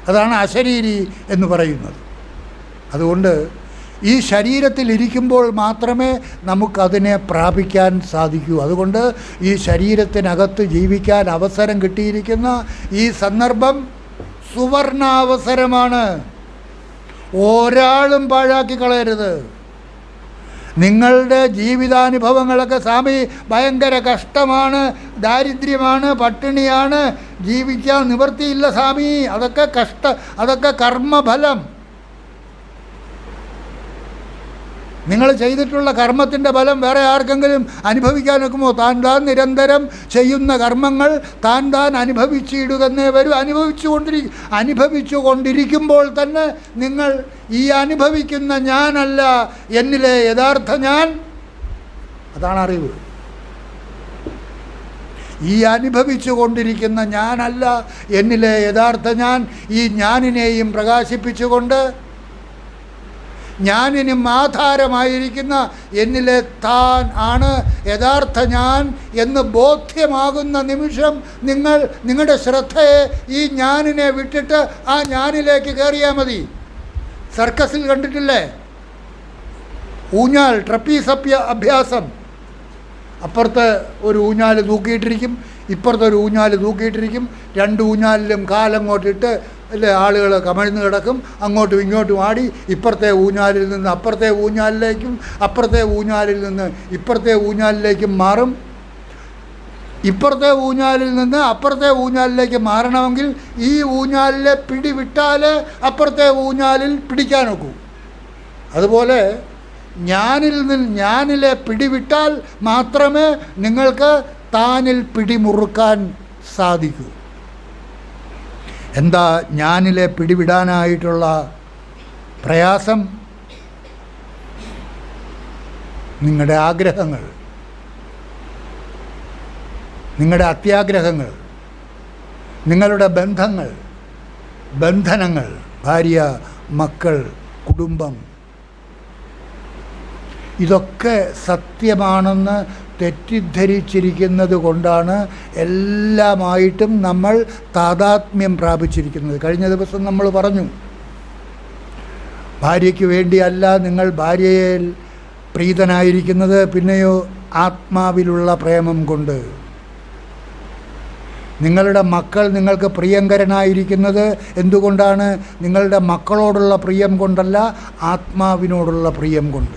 അതാണ് അശരീരി എന്ന് പറയുന്നത്. അതുകൊണ്ട് ഈ ശരീരത്തിലിരിക്കുമ്പോൾ മാത്രമേ നമുക്കതിനെ പ്രാപിക്കാൻ സാധിക്കൂ. അതുകൊണ്ട് ഈ ശരീരത്തിനകത്ത് ജീവിക്കാൻ അവസരം കിട്ടിയിരിക്കുന്ന ഈ സന്ദർഭം സുവർണാവസരമാണ്. ഒരാളും പാഴാക്കി കളയരുത്. നിങ്ങളുടെ ജീവിതാനുഭവങ്ങളൊക്കെ സ്വാമി ഭയങ്കര കഷ്ടമാണ്, ദാരിദ്ര്യമാണ്, പട്ടിണിയാണ്, ജീവിക്കാൻ നിവൃത്തിയില്ല സ്വാമി, അതൊക്കെ കർമ്മഫലം. നിങ്ങൾ ചെയ്തിട്ടുള്ള കർമ്മത്തിൻ്റെ ഫലം വേറെ ആർക്കെങ്കിലും അനുഭവിക്കാൻ ഒക്കുമോ? താൻ നിരന്തരം ചെയ്യുന്ന കർമ്മങ്ങൾ താൻ അനുഭവിച്ചിടുകന്നേ വരും. അനുഭവിച്ചുകൊണ്ടിരിക്കുമ്പോൾ തന്നെ നിങ്ങൾ ഈ അനുഭവിക്കുന്ന ഞാനല്ല എന്നിലെ യഥാർത്ഥ ഞാൻ, അതാണ് അറിവ്. ഈ അനുഭവിച്ചു കൊണ്ടിരിക്കുന്ന ഞാനല്ല എന്നിലെ യഥാർത്ഥ ഞാൻ, ഈ ഞാനിനെയും പ്രകാശിപ്പിച്ചുകൊണ്ട് ഞാനിനും ആധാരമായിരിക്കുന്ന എന്നിലെ താൻ ആണ് യഥാർത്ഥ ഞാൻ എന്ന് ബോധ്യമാകുന്ന നിമിഷം നിങ്ങളുടെ ശ്രദ്ധയെ ഈ ഞാനിനെ വിട്ടിട്ട് ആ ഞാനിലേക്ക് കയറിയാൽ മതി. സർക്കസിൽ കണ്ടിട്ടില്ലേ ഊഞ്ഞാൽ, ട്രപ്പീസ് അഭ്യാസം? അപ്പുറത്ത് ഒരു ഊഞ്ഞാൽ തൂക്കിയിട്ടിരിക്കും, ഇപ്പുറത്തൊരു ഊഞ്ഞാൽ തൂക്കിയിട്ടിരിക്കും. രണ്ട് ഊഞ്ഞാലിലും കാലങ്ങോട്ടിട്ട് അല്ലേ ആളുകൾ കമഴ്ന്ന് കിടക്കും, അങ്ങോട്ടും ഇങ്ങോട്ടും ആടി. ഇപ്പുറത്തെ ഊഞ്ഞാലിൽ നിന്ന് അപ്പുറത്തെ ഊഞ്ഞാലിലേക്കും അപ്പുറത്തെ ഊഞ്ഞാലിൽ നിന്ന് ഇപ്പുറത്തെ ഊഞ്ഞാലിലേക്കും മാറും. ഇപ്പുറത്തെ ഊഞ്ഞാലിൽ നിന്ന് അപ്പുറത്തെ ഊഞ്ഞാലിലേക്ക് മാറണമെങ്കിൽ ഈ ഊഞ്ഞാലിലെ പിടി വിട്ടാൽ അപ്പുറത്തെ ഊഞ്ഞാലിൽ പിടിക്കാൻ ഒക്കൂ. അതുപോലെ ഞാനിലെ പിടിവിട്ടാൽ മാത്രമേ നിങ്ങൾക്ക് താനിൽ പിടിമുറുക്കാൻ സാധിക്കൂ. എന്താ ഞാനിലെ പിടിവിടാനായിട്ടുള്ള പ്രയാസം? നിങ്ങളുടെ ആഗ്രഹങ്ങൾ, നിങ്ങളുടെ അത്യാഗ്രഹങ്ങൾ, നിങ്ങളുടെ ബന്ധനങ്ങൾ, ഭാര്യ, മക്കൾ, കുടുംബം, ഇതൊക്കെ സത്യമാണെന്ന് തെറ്റിദ്ധരിച്ചിരിക്കുന്നത് കൊണ്ടാണ് എല്ലാമായിട്ടും നമ്മൾ താതാത്മ്യം പ്രാപിച്ചിരിക്കുന്നത്. കഴിഞ്ഞ ദിവസം നമ്മൾ പറഞ്ഞു, ഭാര്യയ്ക്ക് വേണ്ടിയല്ല നിങ്ങൾ ഭാര്യയിൽ പ്രീതനായിരിക്കുന്നത്, പിന്നെയോ ആത്മാവിലുള്ള പ്രേമം കൊണ്ട്. നിങ്ങളുടെ മക്കൾ നിങ്ങൾക്ക് പ്രിയങ്കരനായിരിക്കുന്നത് എന്തുകൊണ്ടാണ്? നിങ്ങളുടെ മക്കളോടുള്ള പ്രിയം കൊണ്ടല്ല, ആത്മാവിനോടുള്ള പ്രിയം കൊണ്ട്.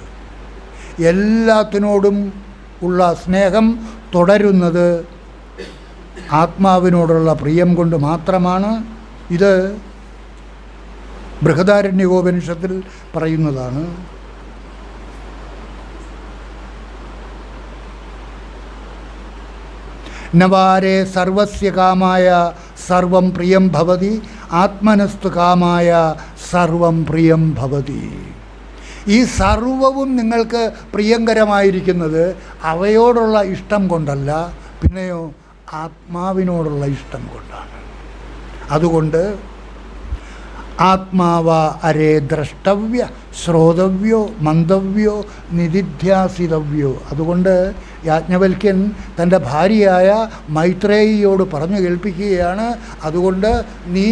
എല്ലാത്തിനോടും ഉള്ള സ്നേഹം തുടരുന്നത് ആത്മാവിനോടുള്ള പ്രിയം കൊണ്ട് മാത്രമാണ്. ഇത് ബൃഹദാരണ്യകോപനിഷത്തിൽ പറയുന്നതാണ്. നവാരേ സർവസ്യ കാമായ സർവം പ്രിയം ഭവതി, ആത്മനസ്തു കാമായ സർവം പ്രിയം ഭവതി. ഈ സർവവും നിങ്ങൾക്ക് പ്രിയങ്കരമായിരിക്കുന്നത് അവയോടുള്ള ഇഷ്ടം കൊണ്ടല്ല, പിന്നെയോ ആത്മാവിനോടുള്ള ഇഷ്ടം കൊണ്ടാണ്. അതുകൊണ്ട് ആത്മാവ അരേ ദ്രഷ്ടവ്യ ശ്രോതവ്യോ മന്തവ്യോ നിധിധ്യാസിതവ്യോ. അതുകൊണ്ട് യാജ്ഞവൽക്യൻ തൻ്റെ ഭാര്യയായ മൈത്രേയിയോട് പറഞ്ഞു കേൾപ്പിക്കുകയാണ്, അതുകൊണ്ട് നീ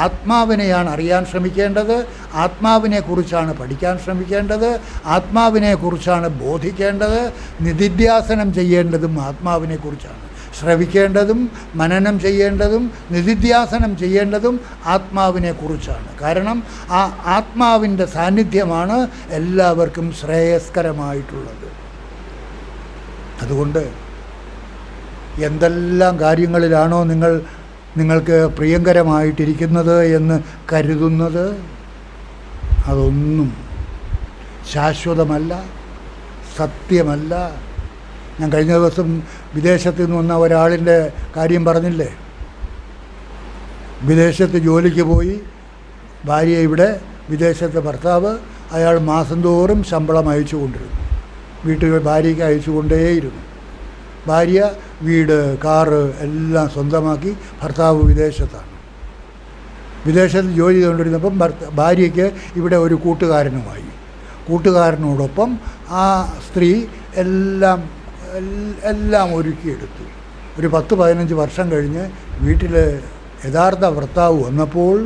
ആത്മാവിനെയാണ് അറിയാൻ ശ്രമിക്കേണ്ടത്, ആത്മാവിനെക്കുറിച്ചാണ് പഠിക്കാൻ ശ്രമിക്കേണ്ടത്, ആത്മാവിനെക്കുറിച്ചാണ് ബോധിക്കേണ്ടത്, നിധിധ്യാസനം ചെയ്യേണ്ടതും ആത്മാവിനെക്കുറിച്ചാണ്, ശ്രവിക്കേണ്ടതും മനനം ചെയ്യേണ്ടതും നിധിധ്യാസനം ചെയ്യേണ്ടതും ആത്മാവിനെക്കുറിച്ചാണ്. കാരണം ആ ആത്മാവിൻ്റെ സാന്നിധ്യമാണ് എല്ലാവർക്കും ശ്രേയസ്കരമായിട്ടുള്ളത്. അതുകൊണ്ട് എന്തെല്ലാം കാര്യങ്ങളിലാണോ നിങ്ങൾക്ക് പ്രിയങ്കരമായിട്ടിരിക്കുന്നത് എന്ന് കരുതുന്നത്, അതൊന്നും ശാശ്വതമല്ല, സത്യമല്ല. ഞാൻ കഴിഞ്ഞ ദിവസം വിദേശത്ത് നിന്ന് വന്ന ഒരാളിൻ്റെ കാര്യം പറഞ്ഞില്ലേ. വിദേശത്ത് ജോലിക്ക് പോയി, ഭാര്യ ഇവിടെ, വിദേശത്തെ ഭർത്താവ്, അയാൾ മാസം തോറും ശമ്പളം അയച്ചു കൊണ്ടിരുന്നു. വീട്ടിൽ ഭാര്യയ്ക്ക് അയച്ചു കൊണ്ടേയിരുന്നു. ഭാര്യ വീട്, കാറ് എല്ലാം സ്വന്തമാക്കി. ഭർത്താവ് വിദേശത്താണ്. വിദേശത്ത് ജോലി ചെയ്തുകൊണ്ടിരുന്നപ്പം ഭാര്യയ്ക്ക് ഇവിടെ ഒരു കൂട്ടുകാരനുമായി. കൂട്ടുകാരനോടൊപ്പം ആ സ്ത്രീ എല്ലാം എല്ലാം ഒരുക്കിയെടുത്തു. ഒരു 10-15 വർഷം കഴിഞ്ഞ് വീട്ടിൽ യഥാർത്ഥ ഭർത്താവ് വന്നപ്പോൾ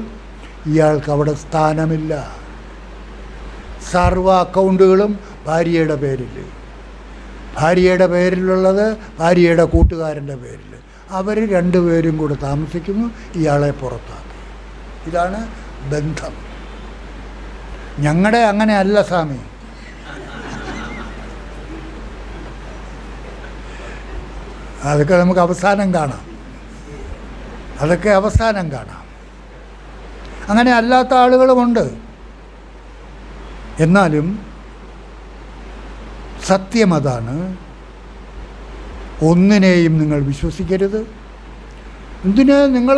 ഇയാൾക്ക് അവിടെ സ്ഥാനമില്ല. സർവ്വ അക്കൗണ്ടുകളും ഭാര്യയുടെ പേരിൽ, ഭാര്യയുടെ പേരിലുള്ളത് ഭാര്യയുടെ കൂട്ടുകാരൻ്റെ പേരിൽ. അവർ രണ്ടുപേരും കൂടെ താമസിക്കുന്നു, ഇയാളെ പുറത്താക്കി. ഇതാണ് ബന്ധം. ഞങ്ങളുടെ അങ്ങനെ അല്ല സ്വാമി. അതൊക്കെ നമുക്ക് അവസാനം കാണാം, അതൊക്കെ അവസാനം കാണാം. അങ്ങനെ അല്ലാത്ത ആളുകളുമുണ്ട്. എന്നാലും സത്യം അതാണ്, ഒന്നിനെയും നിങ്ങൾ വിശ്വസിക്കരുത്. എന്തിന് നിങ്ങൾ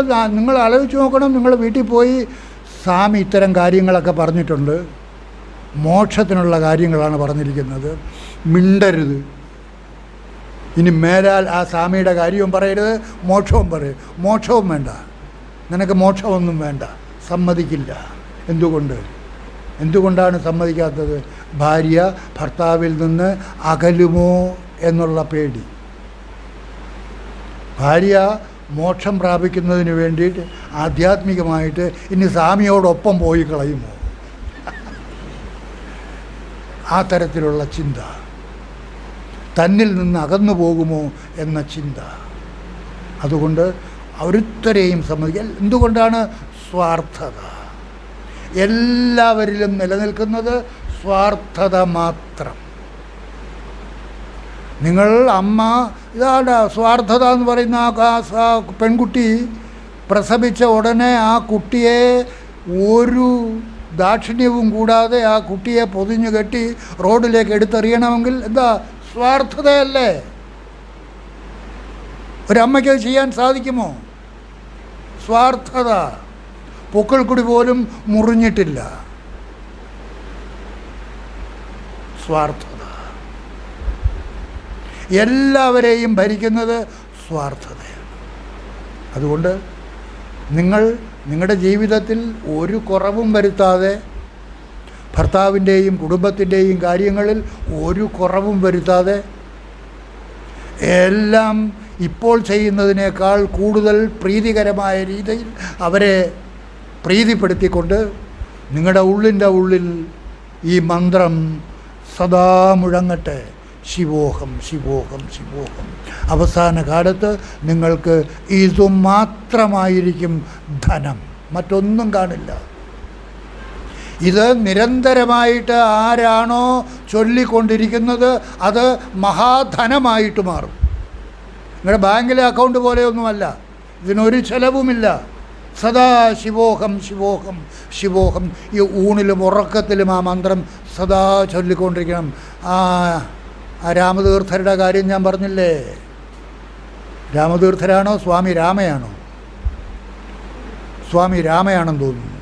ആലോചിച്ച് നോക്കണം. നിങ്ങൾ വീട്ടിൽ പോയി സ്വാമി ഇത്തരം കാര്യങ്ങളൊക്കെ പറഞ്ഞിട്ടുണ്ട്, മോക്ഷത്തിനുള്ള കാര്യങ്ങളാണ് പറഞ്ഞിരിക്കുന്നത്, മിണ്ടരുത്. ഇനി മേലാൽ ആ സ്വാമിയുടെ കാര്യവും പറയരുത്, മോക്ഷവും പറയരുത്. മോക്ഷവും വേണ്ട, നിനക്ക് മോക്ഷമൊന്നും വേണ്ട, സമ്മതിക്കില്ല. എന്തുകൊണ്ടാണ് സമ്മതിക്കാത്തത്? ഭാര്യ ഭർത്താവിൽ നിന്ന് അകലുമോ എന്നുള്ള പേടി. ഭാര്യ മോക്ഷം പ്രാപിക്കുന്നതിന് വേണ്ടിയിട്ട് ആധ്യാത്മികമായിട്ട് ഇനി സ്വാമിയോടൊപ്പം പോയി കളയുമോ, ആ തരത്തിലുള്ള ചിന്ത. തന്നിൽ നിന്ന് അകന്നു പോകുമോ എന്ന ചിന്ത. അതുകൊണ്ട് ഒരുത്തരെയും സമ്മതിക്കുക. എന്തുകൊണ്ടാണ്? സ്വാർത്ഥത. എല്ലാവരിലും നിലനിൽക്കുന്നത് സ്വാർത്ഥത മാത്രം. നിങ്ങൾ അമ്മ ഇതാണ് സ്വാർത്ഥത എന്ന് പറയുന്ന ആ പെൺകുട്ടി പ്രസവിച്ച ഉടനെ ആ കുട്ടിയെ ഒരു ദാക്ഷിണ്യവും കൂടാതെ ആ കുട്ടിയെ പൊതിഞ്ഞു കെട്ടി റോഡിലേക്ക് എടുത്തെറിയണമെങ്കിൽ എന്താ? സ്വാർത്ഥതയല്ലേ? ഒരമ്മയ്ക്ക് ചെയ്യാൻ സാധിക്കുമോ? സ്വാർത്ഥത. പൊക്കിൾക്കുടി പോലും മുറിഞ്ഞിട്ടില്ല. സ്വാർത്ഥത. എല്ലാവരെയും ഭരിക്കുന്നത് സ്വാർത്ഥതയാണ്. അതുകൊണ്ട് നിങ്ങളുടെ ജീവിതത്തിൽ ഒരു കുറവും വരുത്താതെ, ഭർത്താവിൻ്റെയും കുടുംബത്തിൻ്റെയും കാര്യങ്ങളിൽ ഒരു കുറവും വരുത്താതെ, എല്ലാം ഇപ്പോൾ ചെയ്യുന്നതിനേക്കാൾ കൂടുതൽ പ്രീതികരമായ രീതിയിൽ അവരെ പ്രീതിപ്പെടുത്തിക്കൊണ്ട് നിങ്ങളുടെ ഉള്ളിൻ്റെ ഉള്ളിൽ ഈ മന്ത്രം സദാ മുഴങ്ങട്ടെ. ശിവോഹം ശിവോഹം ശിവോഹം. അവസാന കാലത്ത് നിങ്ങൾക്ക് ഇതും മാത്രമായിരിക്കും ധനം, മറ്റൊന്നും കാണില്ല. ഇത് നിരന്തരമായിട്ട് ആരാണോ ചൊല്ലിക്കൊണ്ടിരിക്കുന്നത് അത് മഹാധനമായിട്ട് മാറും. നിങ്ങളുടെ ബാങ്കിലെ അക്കൗണ്ട് പോലെയൊന്നുമല്ല, ഇതിനൊരു ചെലവുമില്ല. സദാ ശിവോഹം ശിവോഹം ശിവോഹം. ഈ ഊണിലും ഉറക്കത്തിലും ആ മന്ത്രം സദാ ചൊല്ലിക്കൊണ്ടിരിക്കണം. ആ രാമതീർത്ഥരുടെ കാര്യം ഞാൻ പറഞ്ഞില്ലേ, രാമതീർത്ഥരാണോ സ്വാമി രാമയാണോ? സ്വാമി രാമയാണെന്ന് തോന്നുന്നു.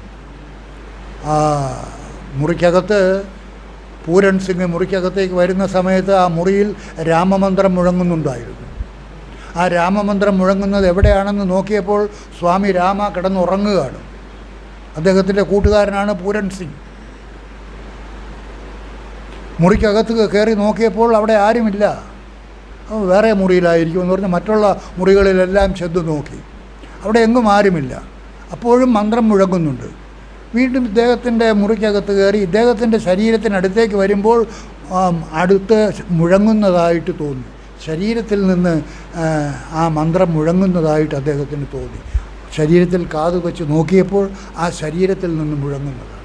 ആ മുറിക്കകത്ത് പൂരൺ സിംഗ് മുറിക്കകത്തേക്ക് വരുന്ന സമയത്ത് ആ മുറിയിൽ രാമമന്ത്രം മുഴങ്ങുന്നുണ്ടായിരുന്നു. ആ രാമമന്ത്രം മുഴങ്ങുന്നത് എവിടെയാണെന്ന് നോക്കിയപ്പോൾ സ്വാമി രാമ കിടന്നുറങ്ങുകയാണ്. അദ്ദേഹത്തിൻ്റെ കൂട്ടുകാരനാണ് പൂരൺ സിംഗ്. മുറിക്കകത്ത് കയറി നോക്കിയപ്പോൾ അവിടെ ആരുമില്ല. വേറെ മുറിയിലായിരിക്കും എന്ന് പറഞ്ഞ് മറ്റുള്ള മുറികളിലെല്ലാം ചെന്ന് നോക്കി, അവിടെ എങ്ങും ആരുമില്ല. അപ്പോഴും മന്ത്രം മുഴങ്ങുന്നുണ്ട്. വീണ്ടും ഇദ്ദേഹത്തിൻ്റെ മുറിക്കകത്ത് കയറി ഇദ്ദേഹത്തിൻ്റെ ശരീരത്തിനടുത്തേക്ക് വരുമ്പോൾ അടുത്ത് മുഴങ്ങുന്നതായിട്ട് തോന്നി. ശരീരത്തിൽ നിന്ന് ആ മന്ത്രം മുഴങ്ങുന്നതായിട്ട് അദ്ദേഹത്തിന് തോന്നി. ശരീരത്തിൽ കാതു വെച്ച് നോക്കിയപ്പോൾ ആ ശരീരത്തിൽ നിന്ന് മുഴങ്ങുന്നതാണ്.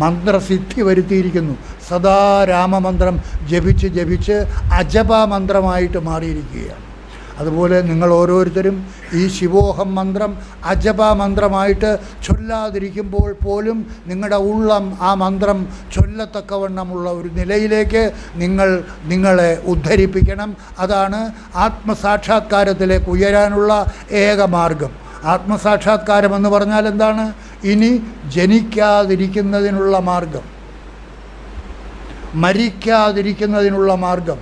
മന്ത്രസിദ്ധി വരുത്തിയിരിക്കുന്നു. സദാ രാമമന്ത്രം ജപിച്ച് ജപിച്ച് അജപമന്ത്രമായിട്ട് മാറിയിരിക്കുകയാണ്. അതുപോലെ നിങ്ങൾ ഓരോരുത്തരും ഈ ശിവോഹം മന്ത്രം അജപമന്ത്രമായിട്ട് ചൊല്ലാതിരിക്കുമ്പോൾ പോലും നിങ്ങളുടെ ഉള്ളം ആ മന്ത്രം ചൊല്ലത്തക്കവണ്ണമുള്ള ഒരു നിലയിലേക്ക് നിങ്ങളെ ഉദ്ധരിപ്പിക്കണം. അതാണ് ആത്മസാക്ഷാത്കാരത്തിലേക്ക് ഉയരാനുള്ള ഏക മാർഗം. ആത്മസാക്ഷാത്കാരം എന്ന് പറഞ്ഞാൽ എന്താണ്? ഇനി ജനിക്കാതിരിക്കുന്നതിനുള്ള മാർഗം, മരിക്കാതിരിക്കുന്നതിനുള്ള മാർഗം.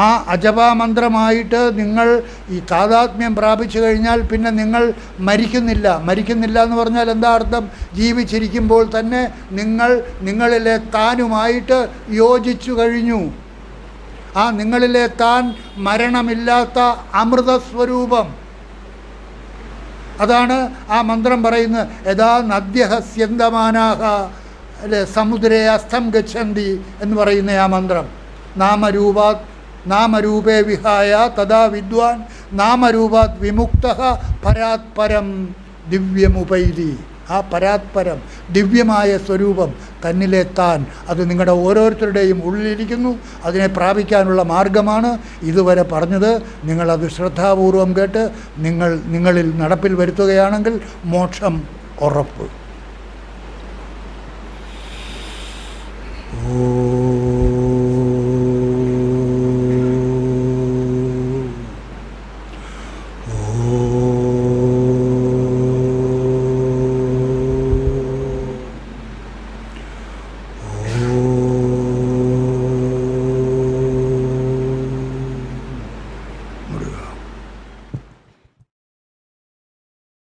ആ അജപാമന്ത്രമായിട്ട് നിങ്ങൾ ഈ താതാത്മ്യം പ്രാപിച്ചു കഴിഞ്ഞാൽ പിന്നെ നിങ്ങൾ മരിക്കുന്നില്ല എന്ന് പറഞ്ഞാൽ എന്താ അർത്ഥം? ജീവിച്ചിരിക്കുമ്പോൾ തന്നെ നിങ്ങളിലെ താനുമായിട്ട് യോജിച്ചു കഴിഞ്ഞു. ആ നിങ്ങളിലെ താൻ മരണമില്ലാത്ത അമൃതസ്വരൂപം. അതാണ് ആ മന്ത്രം പറയുന്നത്. യഥാ നദ്യഃ സ്യന്തമാനാഹ അല്ലെ സമുദ്രേ അസ്തം ഗച്ഛന്തി എന്ന് പറയുന്ന ആ മന്ത്രം. നാമരൂപേ വിഹായ തഥാ വിദ്വാൻ നാമരൂപാത് വിമുക്തഃ പരാത്പരം ദിവ്യമുപൈതി. ആ പരാത്പരം ദിവ്യമായ സ്വരൂപം തന്നിലെ താൻ, അത് നിങ്ങളുടെ ഓരോരുത്തരുടെയും ഉള്ളിലിരിക്കുന്നു. അതിനെ പ്രാപിക്കാനുള്ള മാർഗമാണ് ഇതുവരെ പറഞ്ഞത്. നിങ്ങളത് ശ്രദ്ധാപൂർവം കേട്ട് നിങ്ങളിൽ നടപ്പിൽ വരുത്തുകയാണെങ്കിൽ മോക്ഷം ഉറപ്പ്. ഓ